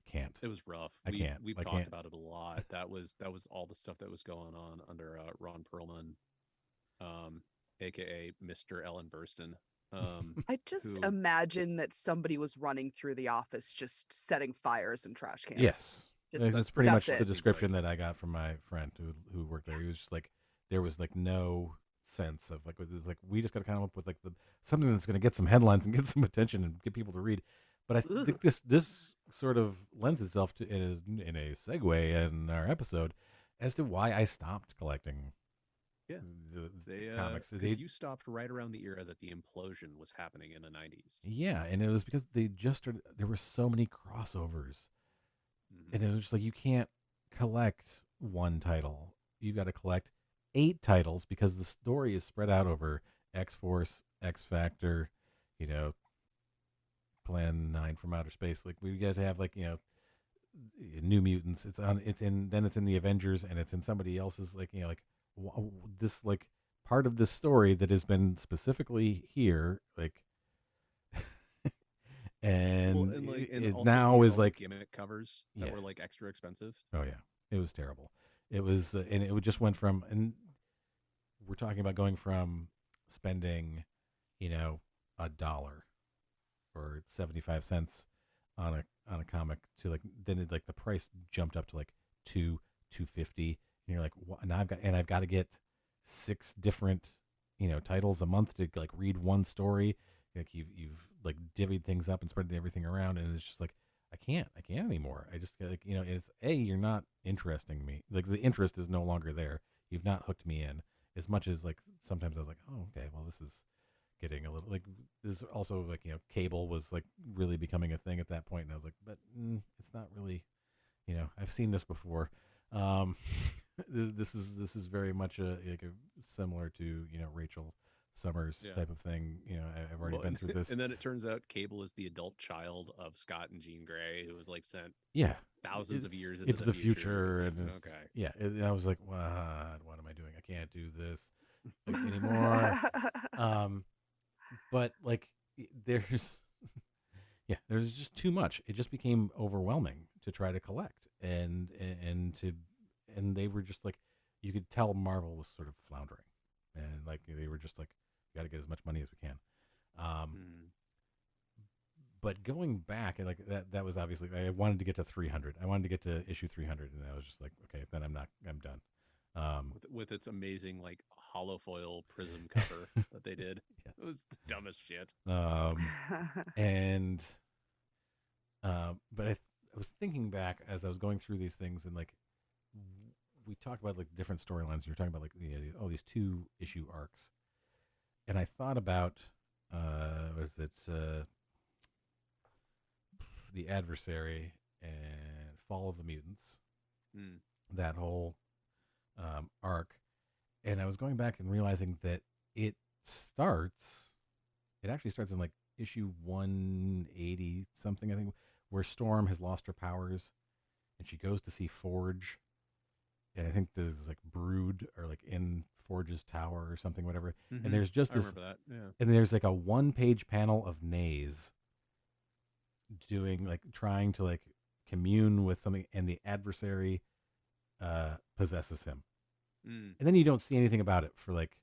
can't. It was rough. We've talked about it a lot. That was all the stuff that was going on under Ron Perlman, aka Mr. Ellen Burstyn. I just imagine that somebody was running through the office just setting fires in trash cans. Yes. That's pretty much the description that I got from my friend who worked there. He was just like, there was like no sense of like, we just got to come up with like something that's going to get some headlines and get some attention and get people to read. But I think this sort of lends itself to in a segue in our episode as to why I stopped collecting. Yeah, the comics. You stopped right around the era that the implosion was happening in the '90s. Yeah, and it was because they just started. There were so many crossovers, and it was just like you can't collect one title. You've got to collect 8 titles because the story is spread out over X-Force, X-Factor, you know, Plan 9 from Outer Space. Like we get to have like, you know, New Mutants. Then it's in the Avengers, and it's in somebody else's, like, you know, like this, like, part of this story that has been specifically here, like, and, it also, now is like gimmick covers that were like extra expensive. Oh yeah, it was terrible. It was, and it just went from, and we're talking about going from spending, you know, $1 or 75 cents on a comic to like, then it, like, the price jumped up to like $2.50, and you're like, now I've got to get 6 different, you know, titles a month to like read one story. Like you've like divvied things up and spread everything around, and it's just like, I can't anymore. I just, like, you know, it's you're not interesting me. Like the interest is no longer there. You've not hooked me in as much as, like, sometimes I was like, oh, okay, well, this is getting a little, like, this is also, like, you know, cable was like really becoming a thing at that point, and I was like, but it's not really, you know, I've seen this before. This is very much a similar to, you know, Rachel Summers type of thing. You know, I've already been through this. And then it turns out Cable is the adult child of Scott and Jean Grey, who was like sent thousands of years into the future. Like, and okay. Yeah, and I was like, what am I doing? I can't do this, like, anymore. But like, there's there's just too much. It just became overwhelming to try to collect, and they were just like, you could tell Marvel was sort of floundering, and like they were just like, got to get as much money as we can. But going back, and like that was obviously, I wanted to get to 300. I wanted to get to issue 300, and I was just like, okay, then I'm done. With it's amazing, like, hollow foil prism cover that they did. Yes. It was the dumbest shit. But I was thinking back as I was going through these things, and like, we talked about like different storylines. You're talking about like all these 2-issue arcs, and I thought about The Adversary and Fall of the Mutants, that whole arc, and I was going back and realizing that it actually starts in like issue 180 something, I think, where Storm has lost her powers, and she goes to see Forge, and I think there's like Brood or like in Forge's tower or something, whatever. And there's just this, I remember that. Yeah. And there's like a 1-page panel of Naze doing, like, trying to like commune with something, and the Adversary possesses him. And then you don't see anything about it for like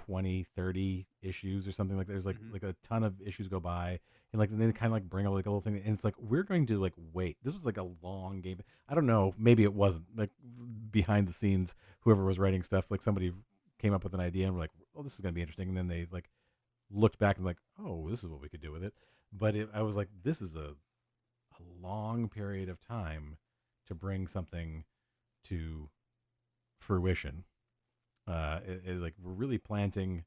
20-30 issues or something. Like there's like a ton of issues go by, and like they kind of like bring a little thing, and it's like, we're going to like wait. This was like a long game. I don't know, maybe it wasn't, like, behind the scenes, whoever was writing stuff, like somebody came up with an idea and we're like, oh, this is going to be interesting, and then they like looked back and like, oh, this is what we could do with it. But I was like, this is a long period of time to bring something to fruition. Like, we're really planting.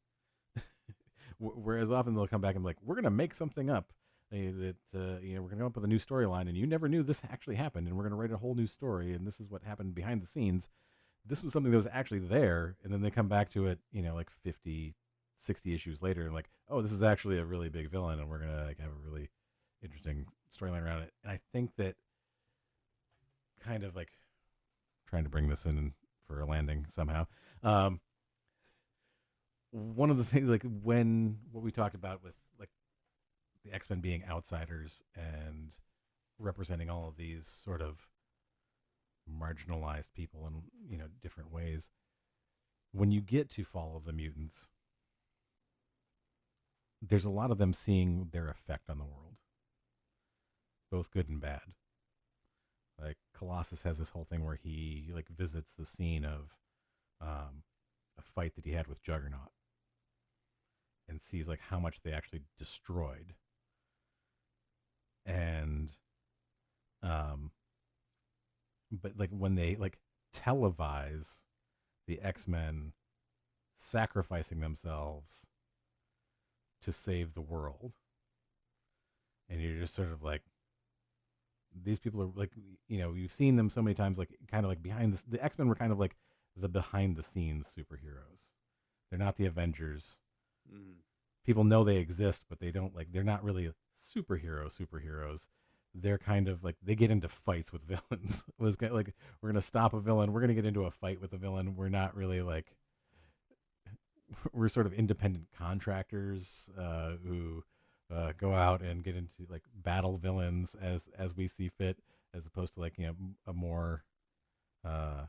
Whereas often they'll come back and be like, we're going to make something up that we're going to come up with a new storyline, and you never knew this actually happened, and we're going to write a whole new story, and this is what happened behind the scenes. This was something that was actually there, and then they come back to it, like 50, 60 issues later, and like, oh, this is actually a really big villain, and we're going to like have a really interesting storyline around it. And I think that, kind of like trying to bring this in for a landing somehow, one of the things, like, what we talked about with like the X-Men being outsiders and representing all of these sort of marginalized people in different ways, when you get to Fall of the Mutants, there's a lot of them seeing their effect on the world, both good and bad. Like, Colossus has this whole thing where he like visits the scene of a fight that he had with Juggernaut, and sees like how much they actually destroyed. And but like when they like televise the X-Men sacrificing themselves to save the world, and you're just sort of like, these people are like, you've seen them so many times, like kind of like behind this. The X-Men were kind of like the behind the scenes superheroes. They're not the Avengers. Mm. People know they exist, but they don't like. They're not really superheroes. They're kind of like they get into fights with villains. It was kind of like we're gonna stop a villain. We're gonna get into a fight with a villain. We're not really like we're sort of independent contractors who go out and get into like battle villains as we see fit, as opposed to like a more uh,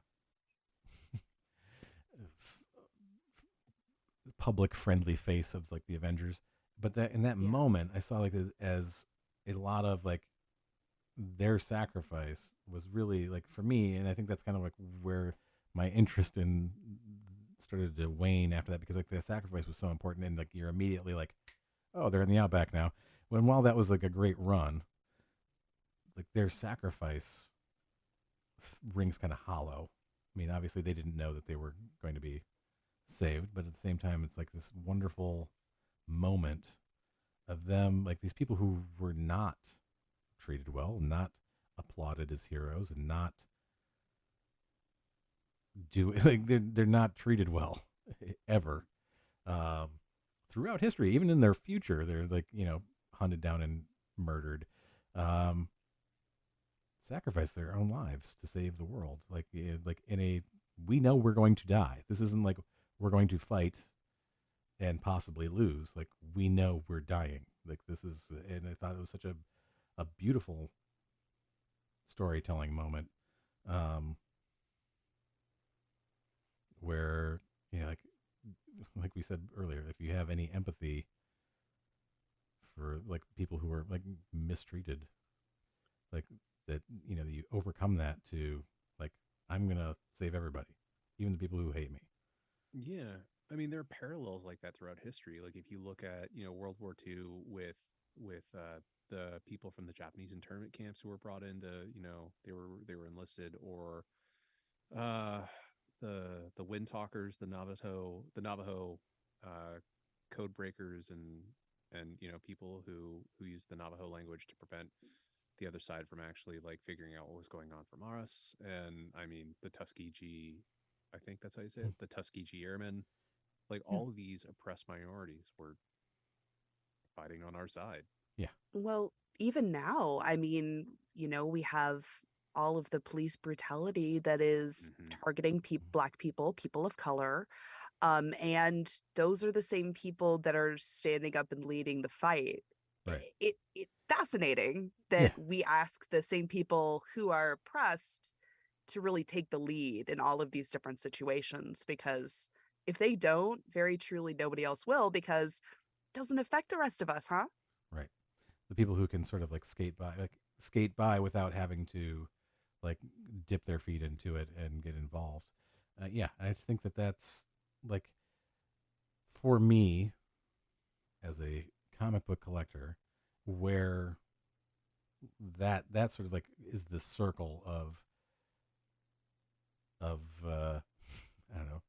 public friendly face of like the Avengers. But that in that Yeah. moment, I saw like as a lot of like their sacrifice was really like for me, and I think that's kind of like where my interest in started to wane after that because like the sacrifice was so important, and like you're immediately like, oh, they're in the outback now. When while that was like a great run, like their sacrifice rings kind of hollow. I mean, obviously they didn't know that they were going to be saved, but at the same time, it's like this wonderful moment of them, like these people who were not treated well, not applauded as heroes, and not do like they're not treated well ever um, throughout history. Even in their future, they're like hunted down and murdered. Um, Sacrifice their own lives to save the world. Like in a we know we're going to die. This isn't like we're going to fight and possibly lose. Like we know we're dying. Like this is, and I thought it was such a beautiful storytelling moment, um, where like we said earlier, if you have any empathy for like people who are like mistreated, like that, you overcome that to like I'm gonna save everybody, even the people who hate me. Yeah. I mean, there are parallels like that throughout history. Like if you look at, World War II with the people from the Japanese internment camps who were brought into, they were enlisted, or uh the Wind Talkers, the Navajo uh code breakers, and people who use the Navajo language to prevent the other side from actually like figuring out what was going on from us. And I mean, the Tuskegee, I think that's how you say it, the Tuskegee Airmen, like Yeah. all of these oppressed minorities were fighting on our side. Yeah. Well, even now, I mean, we have all of the police brutality that is Hmm. targeting Black people, people of color. And those are the same people that are standing up and leading the fight. Right. It fascinating Yeah. that we ask the same people who are oppressed to really take the lead in all of these different situations, because if they don't, very truly nobody else will, because it doesn't affect the rest of us, huh? Right. The people who can sort of like skate by without having to like dip their feet into it and get involved. Yeah, I think that that's like for me as a comic book collector, where that sort of like is the circle of I don't know,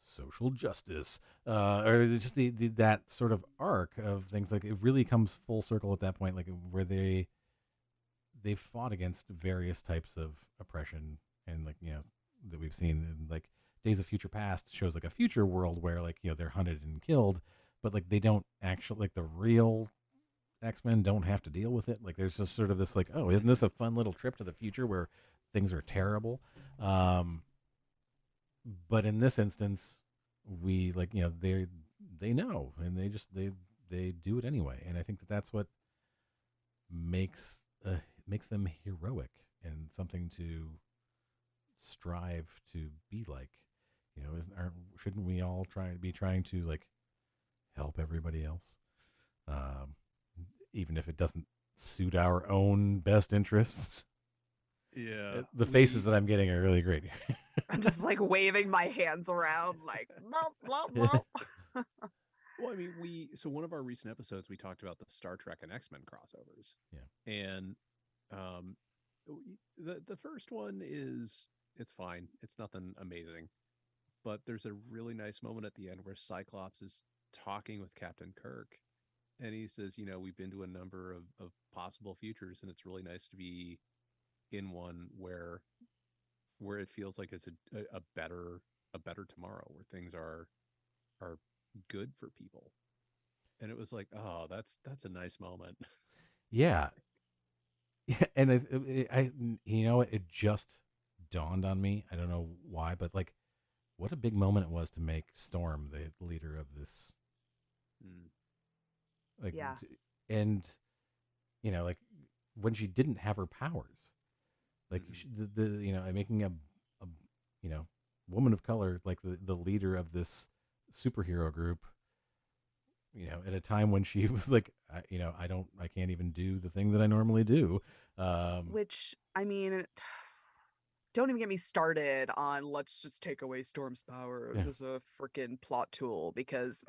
social justice, or just that sort of arc of things. Like it really comes full circle at that point, like where they fought against various types of oppression, and like that we've seen in like Days of Future Past shows like a future world where like they're hunted and killed, but like they don't actually, like the real X-Men don't have to deal with it. Like there's just sort of this like, oh, isn't this a fun little trip to the future where things are terrible? Um, but in this instance, we like they know, and they do it anyway, and I think that that's what makes makes them heroic and something to strive to be like. Shouldn't we all trying to like help everybody else, um, even if it doesn't suit our own best interests? Yeah, The faces we that I'm getting are really great. I'm just like waving my hands around like blah, blah, blah. well, I mean, so one of our recent episodes we talked about the Star Trek and X-Men crossovers. Yeah. And um the first one is, it's fine. It's nothing amazing. But there's a really nice moment at the end where Cyclops is talking with Captain Kirk, and he says, we've been to a number of possible futures, and it's really nice to be in one where where it feels like it's a better tomorrow, where things are good for people. And it was like, oh, that's a nice moment. Yeah. Yeah, and you know, it just dawned on me. I don't know why, but like, what a big moment it was to make Storm the leader of this. Mm. Like, Yeah. and you know, like when she didn't have her powers, like the you know, making a you know, woman of color like the leader of this superhero group. You know, at a time when she was like, you know, I can't even do the thing that I normally do. Which, I mean, don't even get me started on let's just take away Storm's powers Yeah. as a freaking plot tool because,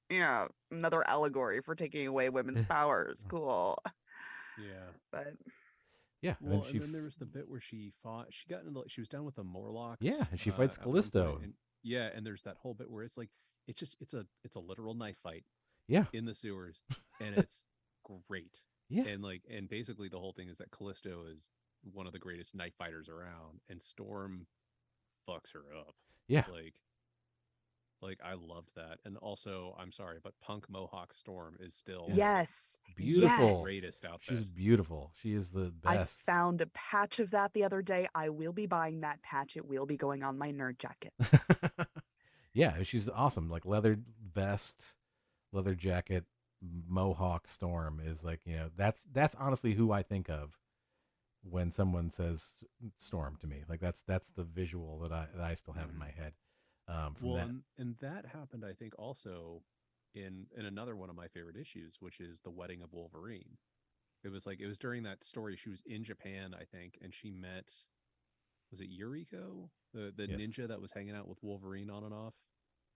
yeah, another allegory for taking away women's powers. Cool. Yeah. But Yeah, and then Well, and then there was the bit where she got into, she was down with the yeah, Morlocks and she fights at one point, Callisto. and yeah, and there's that whole bit where it's like it's a literal knife fight Yeah, in the sewers, and it's great. yeah, And basically the whole thing is that Callisto is one of the greatest knife fighters around, and Storm fucks her up. yeah. Like I loved that. And also, I'm sorry, but Punk Mohawk Storm is still Is yes, beautiful. the yes. greatest outfit. She's beautiful. She is the I best. found a patch of that the other day. I will be buying that patch. It will be going on my nerd jacket. Yeah, she's awesome. Like leather vest, leather jacket, Mohawk Storm is like, you know, that's honestly who I think of when someone says Storm to me. Like that's the visual that I still have in my head. From Well, that. and that happened, I think, also in another one of my favorite issues, which is the wedding of Wolverine. It was like it was during that story. She was in Japan, I think, and she met, was it Yuriko, the Yes. ninja that was hanging out with Wolverine on and off.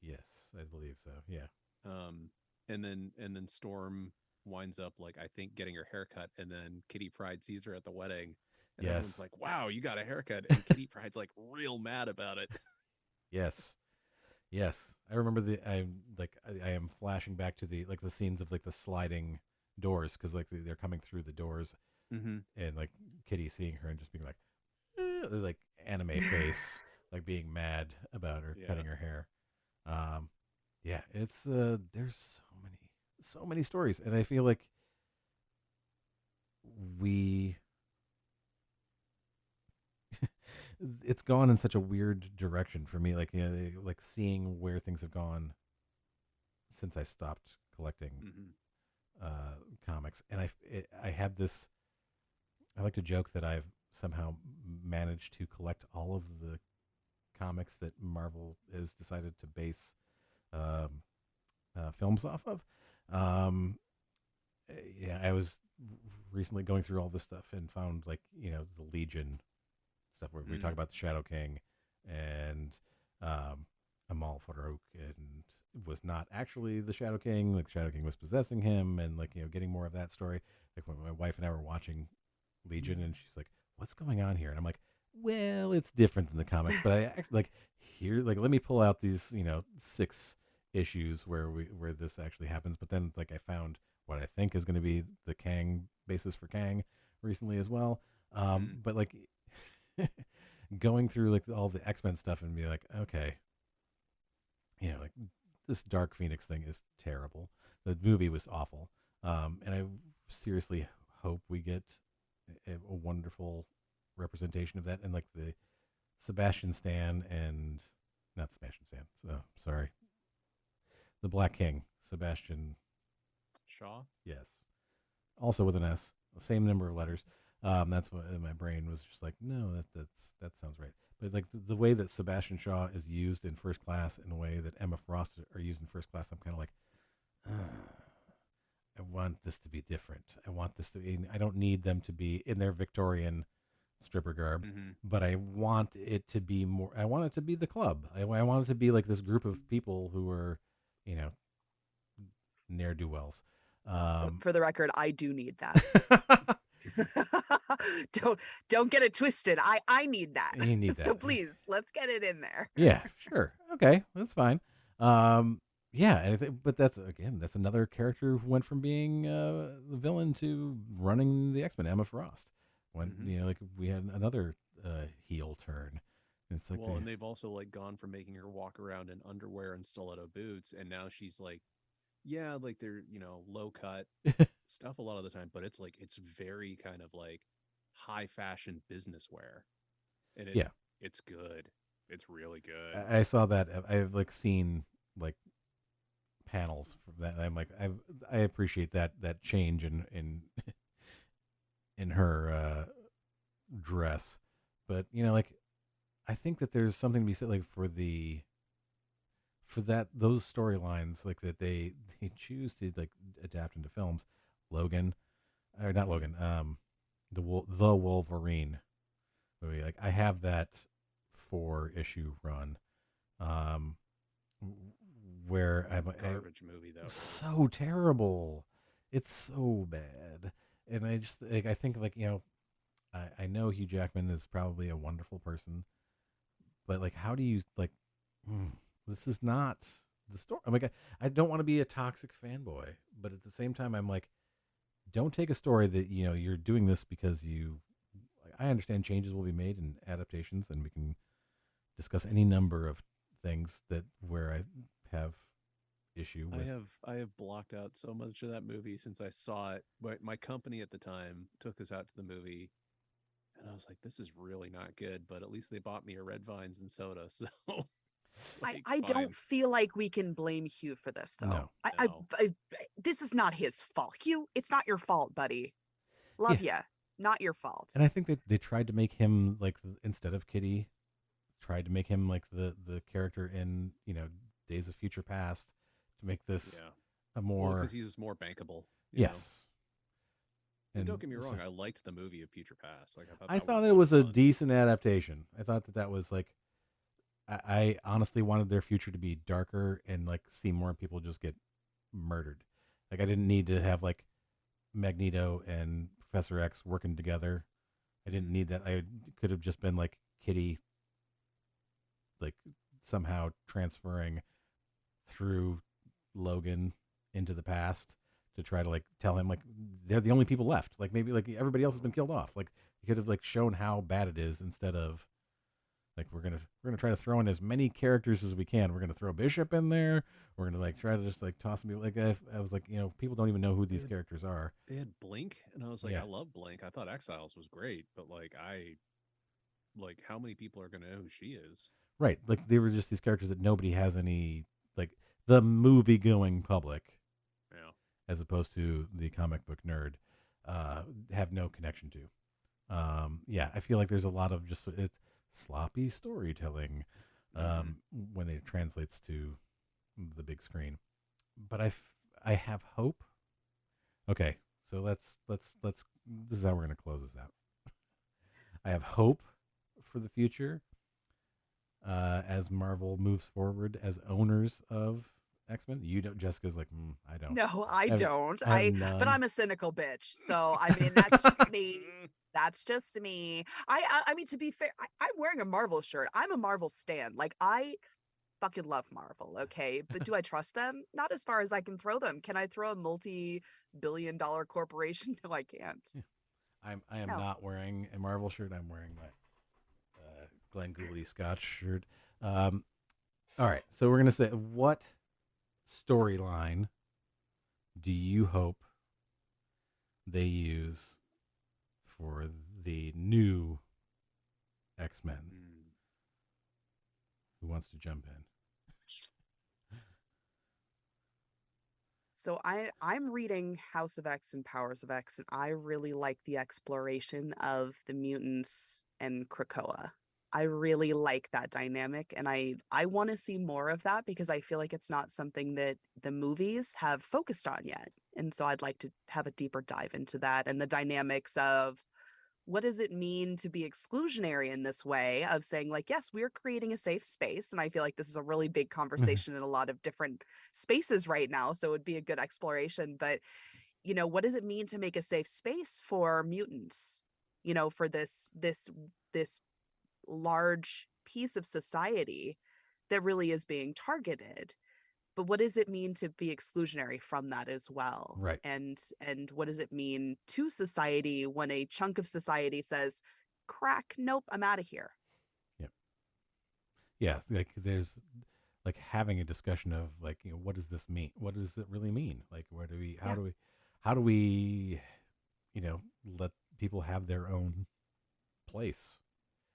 Yes, I believe so. Yeah. And then Storm winds up, like, I think getting her haircut, and then Kitty Pryde sees her at the wedding, and everyone's Yes. like, "Wow, you got a haircut!" And Kitty Pryde's like real mad about it. Yes. Yes. I remember I am flashing back to the scenes of like the sliding doors because like they're coming through the doors Mm-hmm. and like Kitty seeing her and just being like, like anime face, like being mad about her cutting her hair. Yeah, it's there's so many stories, and I feel like we it's gone in such a weird direction for me. Like, you know, like seeing where things have gone since I stopped collecting comics, and I have this. I like to joke that I've somehow managed to collect all of the comics that Marvel has decided to base films off of. Yeah, I was recently going through all this stuff and found, like, you know, the Legion stuff where we talk about the Shadow King and Amal Farouk, and it was not actually the Shadow King. Like, Shadow King was possessing him, and, like, you know, getting more of that story. Like when my wife and I were watching Legion, and she's like, "What's going on here?" And I'm like, "Well, it's different than the comics, but I actually like here. Like, let me pull out these, you know, 6 issues where this actually happens." But then, like, I found what I think is going to be the Kang basis for Kang recently as well. But like going through like all the X-Men stuff and be like, okay, you know, like this Dark Phoenix thing is terrible. The movie was awful. And I seriously hope we get a wonderful representation of that. And like the Sebastian Stan and not Sebastian Stan. Sorry. The Black King, Sebastian Shaw. Yes. Also with an S. The same number of letters. That's what my brain was just like, no, that sounds right. But like the way that Sebastian Shaw is used in First Class and the way that Emma Frost are used in First Class, I'm kind of like, I want this to be different. I want this to be, I don't need them to be in their Victorian stripper garb, but I want it to be more, I want it to be the club. I want it to be like this group of people who are, you know, ne'er-do-wells. For the record, I do need that. don't get it twisted. I need that. You need that. So please, let's get it in there. Yeah, sure. Okay, that's fine. Yeah, and but that's another character who went from being the villain to running the X-Men, Emma Frost. When you know, like we had another heel turn. It's like Well, and they've also like gone from making her walk around in underwear and stiletto boots, and now she's like, yeah, like they're low cut stuff a lot of the time, but it's like it's very kind of like high fashion business wear, and yeah, it's good. It's really good. I saw that. I've like seen like panels from that. And I'm like, I appreciate that change in her dress, but like I think that there's something to be said like for that those storylines like that they choose to like adapt into films. Logan, or not Logan, the Wolverine movie. Like I have that 4-issue run, um, where Garbage movie though. so terrible. It's so bad, and I just like I think like I know Hugh Jackman is probably a wonderful person, but like how do you like? This is not the story. I'm like I don't want to be a toxic fanboy, but at the same time I'm like, don't take a story that you're doing this because you. I understand changes will be made and adaptations, and we can discuss any number of things that where I have issue with. I have blocked out so much of that movie since I saw it. But my company at the time took us out to the movie, and I was like, "This is really not good." But at least they bought me a red vines and soda, so like, I fine. don't feel like we can blame Hugh for this, though. No. This is not his fault. Hugh, it's not your fault, buddy. Love ya. Not your fault. And I think that they tried to make him like instead of Kitty, tried to make him like the character in Days of Future Past to make this a more because he was more bankable. Yes. And don't get me wrong, I liked the movie of Future Past. Like I thought it was a decent adaptation. I thought that was like I honestly wanted their future to be darker and like see more people just get murdered. Like I didn't need to have like Magneto and Professor X working together. I didn't need that. I could have just been like Kitty, like somehow transferring through Logan into the past to try to like tell him like they're the only people left. Like maybe like everybody else has been killed off. Like you could have like shown how bad it is instead of like we're gonna try to throw in as many characters as we can. We're gonna throw Bishop in there. We're gonna like try to just like toss people. Like I was like people don't even know who these characters are. They had Blink, and I was like, I love Blink. I thought Exiles was great, but like how many people are gonna know who she is? Right, like they were just these characters that nobody has any like the movie going public, as opposed to the comic book nerd, have no connection to. I feel like there's a lot of just it's sloppy storytelling when it translates to the big screen. But I have hope. Okay, so let's this is how we're going to close this out. I have hope for the future as Marvel moves forward as owners of X-Men. You don't. Jessica's like, I don't. No, I don't. But I'm a cynical bitch. So I mean, that's just me. That's just me. I mean, to be fair, I'm wearing a Marvel shirt. I'm a Marvel stan. Like I fucking love Marvel. Okay, but do I trust them? Not as far as I can throw them. Can I throw a multi-billion-dollar corporation? No, I can't. Yeah. I am not wearing a Marvel shirt. I'm wearing my Glenn Gouldy Scotch shirt. All right, so we're gonna say what storyline do you hope they use for the new X-Men? Who wants to jump in? So I'm reading House of X and Powers of X, and I really like the exploration of the mutants and Krakoa. I really like that dynamic, and I want to see more of that because I feel like it's not something that the movies have focused on yet. And so I'd like to have a deeper dive into that and the dynamics of what does it mean to be exclusionary in this way of saying like, yes, we are creating a safe space. And I feel like this is a really big conversation in a lot of different spaces right now. So it would be a good exploration. But, what does it mean to make a safe space for mutants, for this large piece of society that really is being targeted? But what does it mean to be exclusionary from that as well? Right. And what does it mean to society when a chunk of society says, crack, nope, I'm out of here. Yep. Yeah, like there's like having a discussion of like, what does this mean? What does it really mean? Like, where do we? Yeah. How do we? Let people have their own place.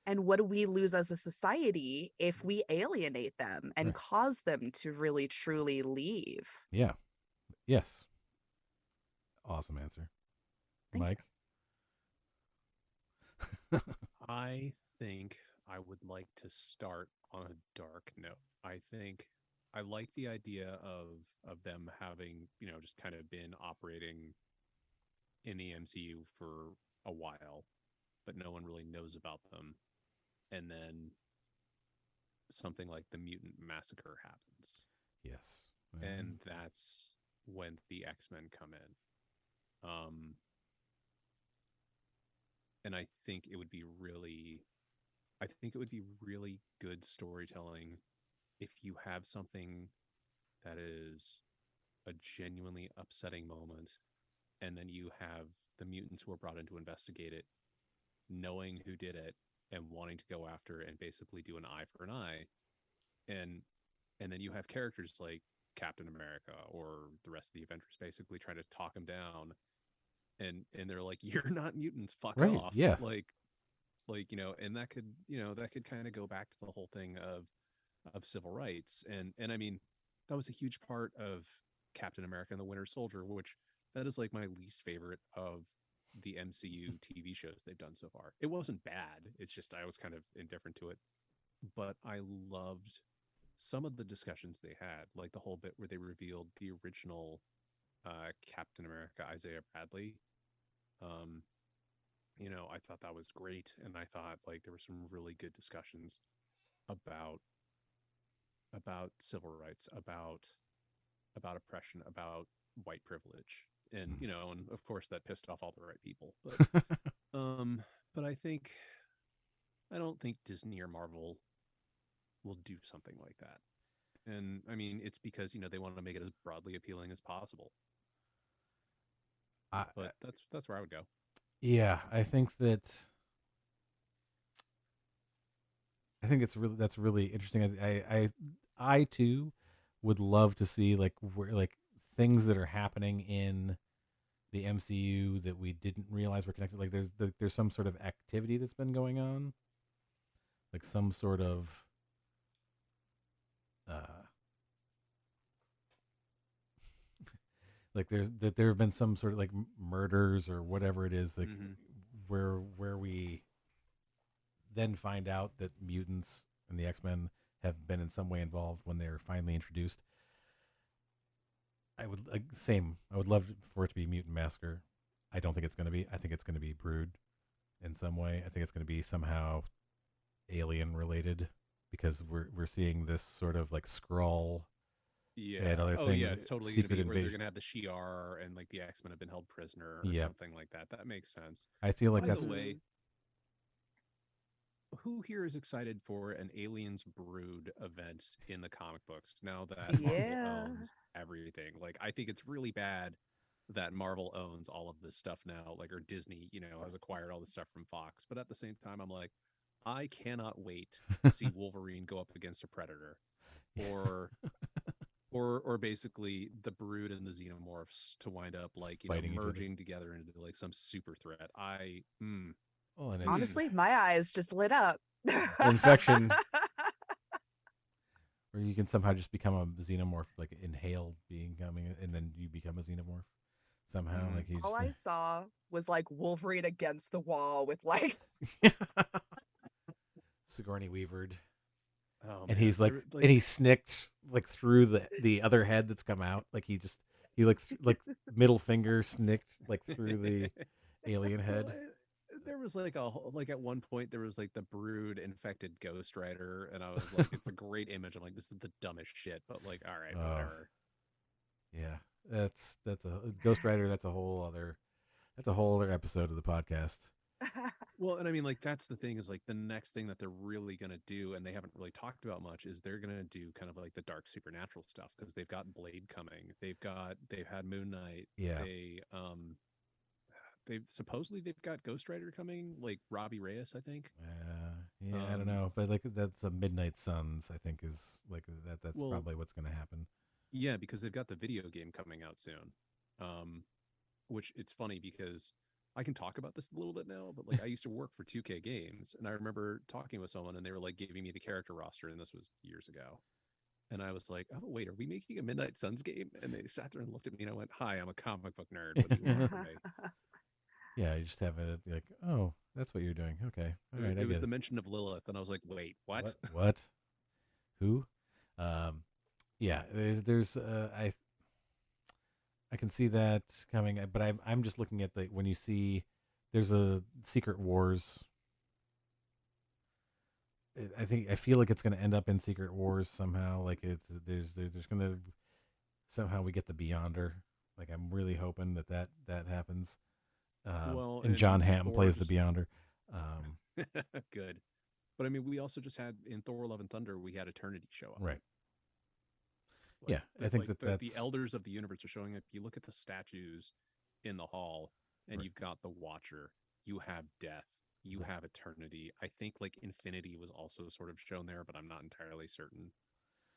And what do we lose as a society if we alienate them and Right. cause them to really truly leave? Yeah. Yes. Awesome answer, Thank you. Mike. I think I would like to start on a dark note. I think I like the idea of them having, just kind of been operating in the MCU for a while, but no one really knows about them. And then something like the mutant massacre happens. Yes. And that's when the X-Men come in. And I think it would be really good storytelling if you have something that is a genuinely upsetting moment, and then you have the mutants who are brought in to investigate it, knowing who did it and wanting to go after and basically do an eye for an eye, and then you have characters like Captain America or the rest of the Avengers basically trying to talk him down, and they're like, "You're not mutants, fuck right. off." Yeah. And that could kind of go back to the whole thing of civil rights, and I mean, that was a huge part of Captain America and the Winter Soldier, which that is like my least favorite of the MCU TV shows they've done so far. It wasn't bad, it's just I was kind of indifferent to it, but I loved some of the discussions they had, like the whole bit where they revealed the original Captain America, Isaiah Bradley. um I thought that was great, and I thought like there were some really good discussions about civil rights, about oppression, about white privilege, and and of course that pissed off all the right people. But but I don't think Disney or Marvel will do something like that. And I mean, it's because they want to make it as broadly appealing as possible. But that's where I would go. Yeah, I think that's really interesting. I too would love to see like where like things that are happening in the MCU that we didn't realize were connected. Like there's some sort of activity that's been going on, like some sort of like there have been some sort of like murders or whatever it is, like where we then find out that mutants and the X-Men have been in some way involved when they're finally introduced. I would love for it to be Mutant Massacre. I don't think it's going to be. I think it's going to be Brood in some way. I think it's going to be somehow alien related, because we're seeing this sort of like Skrull and other things. Yeah, it's totally going to be where they're going to have the Shi'ar and like the X-Men have been held prisoner or something like that. That makes sense. I feel like By that's the way, who here is excited for an Aliens Brood event in the comic books now that Marvel owns everything? Like, I think it's really bad that Marvel owns all of this stuff now, like, or Disney, has acquired all this stuff from Fox. But at the same time, I'm like, I cannot wait to see Wolverine go up against a Predator, or basically the Brood and the Xenomorphs to wind up like merging together into like some super threat. Honestly, my eyes just lit up. Infection. Or you can somehow just become a xenomorph, like inhaled becoming, and then you become a xenomorph somehow. Like all I saw was like Wolverine against the wall with like Sigourney Weavered. Oh, and he's like and he snicked like through the other head that's come out. Like he like middle finger snicked like through the alien head. There was like at one point there was like the Brood infected Ghost Rider, and I was like, it's a great image. I'm like, this is the dumbest shit, but like, all right, whatever. Yeah, that's a Ghost Rider. That's a whole other episode of the podcast. Well, and I mean, like, that's the thing is like the next thing that they're really gonna do, and they haven't really talked about much, is they're gonna do kind of like the dark supernatural stuff, because they've got Blade coming, they've had Moon Knight, yeah, they've got Ghost Rider coming, like Robbie Reyes, I think. Yeah, I don't know, but like that's a Midnight Suns. I think is like that. That's Well, probably what's going to happen. yeah, because they've got the video game coming out soon. Um, which it's funny because I can talk about this a little bit now, but like I used to work for 2K Games, and I remember talking with someone, and they were like giving me the character roster, and this was years ago. And I was like, "Oh wait, are we making a Midnight Suns game?" And they sat there and looked at me, and I went, "Hi, I'm a comic book nerd. What do you want from me?" Yeah, you just have it like, oh, that's what you're doing. Okay, all right, I It was get the it. mention of Lilith, and I was like, "Wait, what?" What? Who? Um, yeah, I can see that coming, but I'm just looking at the when you see there's a Secret Wars. I feel like it's going to end up in Secret Wars somehow. Like there's going to somehow we get the Beyonder. Like I'm really hoping that happens. Well, And John and Hamm Thor plays the just Beyonder. good. But I mean, we also just had in Thor: Love and Thunder, we had Eternity show up. Right. Like, Yeah, I think the that's elders of the universe are showing up. You look at the statues in the hall, and right. you've got the Watcher, you have Death, you have Eternity. I think like Infinity was also sort of shown there, but I'm not entirely certain.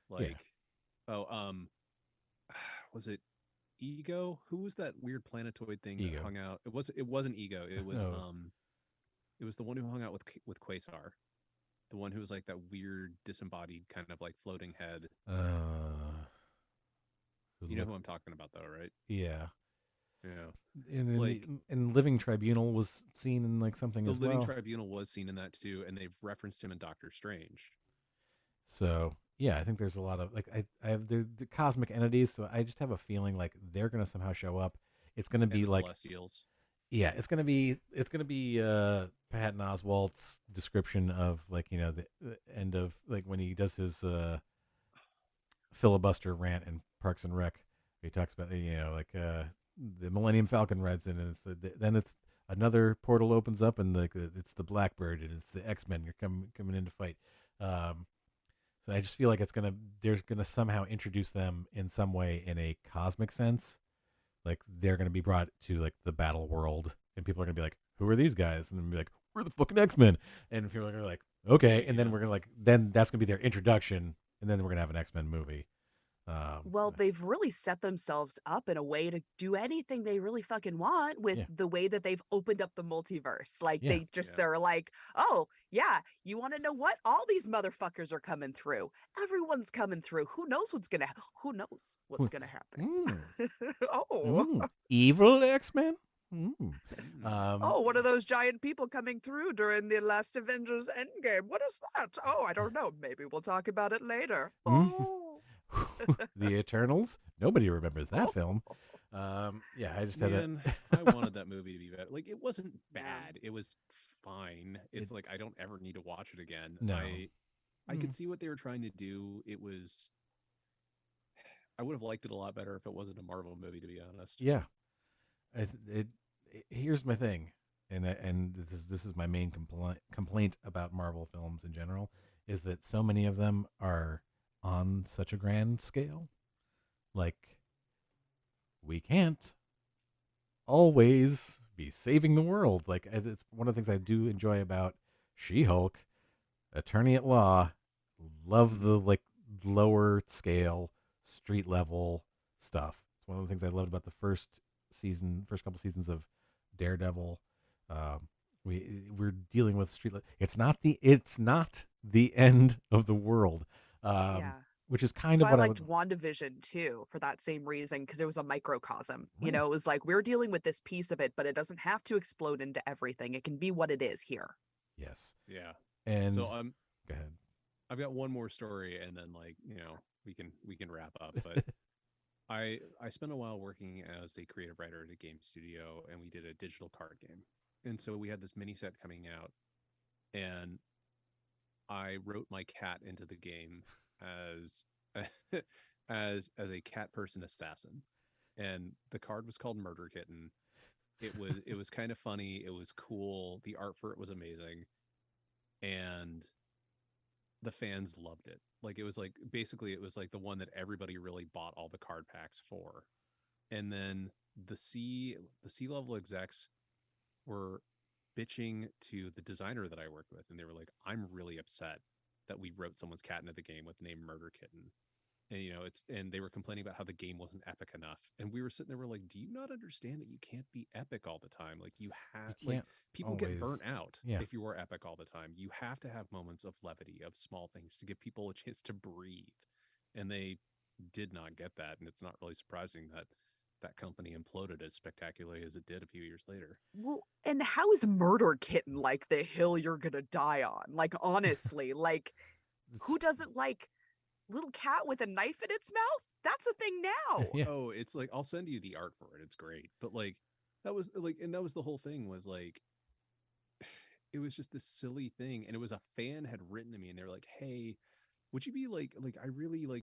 Like, oh, was it Ego? Who was that weird planetoid thing that hung out? It wasn't Ego. It was the one who hung out with Quasar. The one who was like that weird disembodied kind of like floating head. You know who I'm talking about, though, right? Yeah. Yeah. And like Living Tribunal was seen in like something as well. The Living Tribunal was seen in that too, and they've referenced him in Doctor Strange. So yeah, I think there's a lot of like I have the cosmic entities, so I just have a feeling like they're gonna somehow show up. It's gonna be like Celestials. Yeah, it's gonna be Patton Oswalt's description of like the end of like when he does his filibuster rant in Parks and Rec. He talks about the Millennium Falcon rides in, and then it's another portal opens up, and like it's the Blackbird, and it's the X-Men. You're coming in to fight. So I just feel like they're gonna somehow introduce them in some way in a cosmic sense. Like they're gonna be brought to like the battle world, and people are gonna be like, "Who are these guys?" And then be like, "We're the fucking X-Men." And people are gonna be like, "Okay." And then we're gonna then that's gonna be their introduction, and then we're gonna have an X-Men movie. Well, they've really set themselves up in a way to do anything they really fucking want with the way that they've opened up the multiverse. Like they're like, oh yeah, you want to know what? All these motherfuckers are coming through. Everyone's coming through. Who knows what's gonna happen? Evil X-Men. One of those giant people coming through during the last Avengers Endgame. What is that? Oh, I don't know. Maybe we'll talk about it later. The Eternals. Nobody remembers that film. I just had I wanted that movie to be better. Like it wasn't bad. It was fine. It's like I don't ever need to watch it again. No. I could see what they were trying to do. I would have liked it a lot better if it wasn't a Marvel movie, to be honest. Yeah. Here's my thing, and this is my main complaint about Marvel films in general, is that so many of them are on such a grand scale. Like, we can't always be saving the world. Like, it's one of the things I do enjoy about She-Hulk, Attorney at Law. Love the like lower scale, street level stuff. It's one of the things I loved about the first couple seasons of Daredevil. We're dealing with street. It's not the end of the world. Which is kind of what I liked WandaVision too, for that same reason, because it was a microcosm. Right. It was like we're dealing with this piece of it, but it doesn't have to explode into everything. It can be what it is here. Yes. Yeah. And so go ahead. I've got one more story, and then we can wrap up. But I spent a while working as a creative writer at a game studio, and we did a digital card game. And so we had this mini set coming out, and I wrote my cat into the game as a cat person assassin, and the card was called Murder Kitten. It was kind of funny. It was cool. The art for it was amazing, and the fans loved it. Like it was like the one that everybody really bought all the card packs for. And then the C level execs were bitching to the designer that I worked with, and they were like, "I'm really upset that we wrote someone's cat into the game with the name Murder Kitten." And and they were complaining about how the game wasn't epic enough. And we were sitting there, we're like, "Do you not understand that you can't be epic all the time? Like you have, You like can't people get burnt always. out Yeah. if you are epic all the time. You have to have moments of levity, of small things to give people a chance to breathe." And they did not get that, and it's not really surprising that that company imploded as spectacularly as it did a few years later. Well, and how is Murder Kitten like the hill you're gonna die on? Like, honestly, like, It's, who doesn't like little cat with a knife in its mouth? That's a thing now. yeah. Oh, it's like I'll send you the art for it. It's great. But like that was like, and that was the whole thing, was like it was just this silly thing. And it was a fan had written to me and they were like, "Hey, would you be like I really like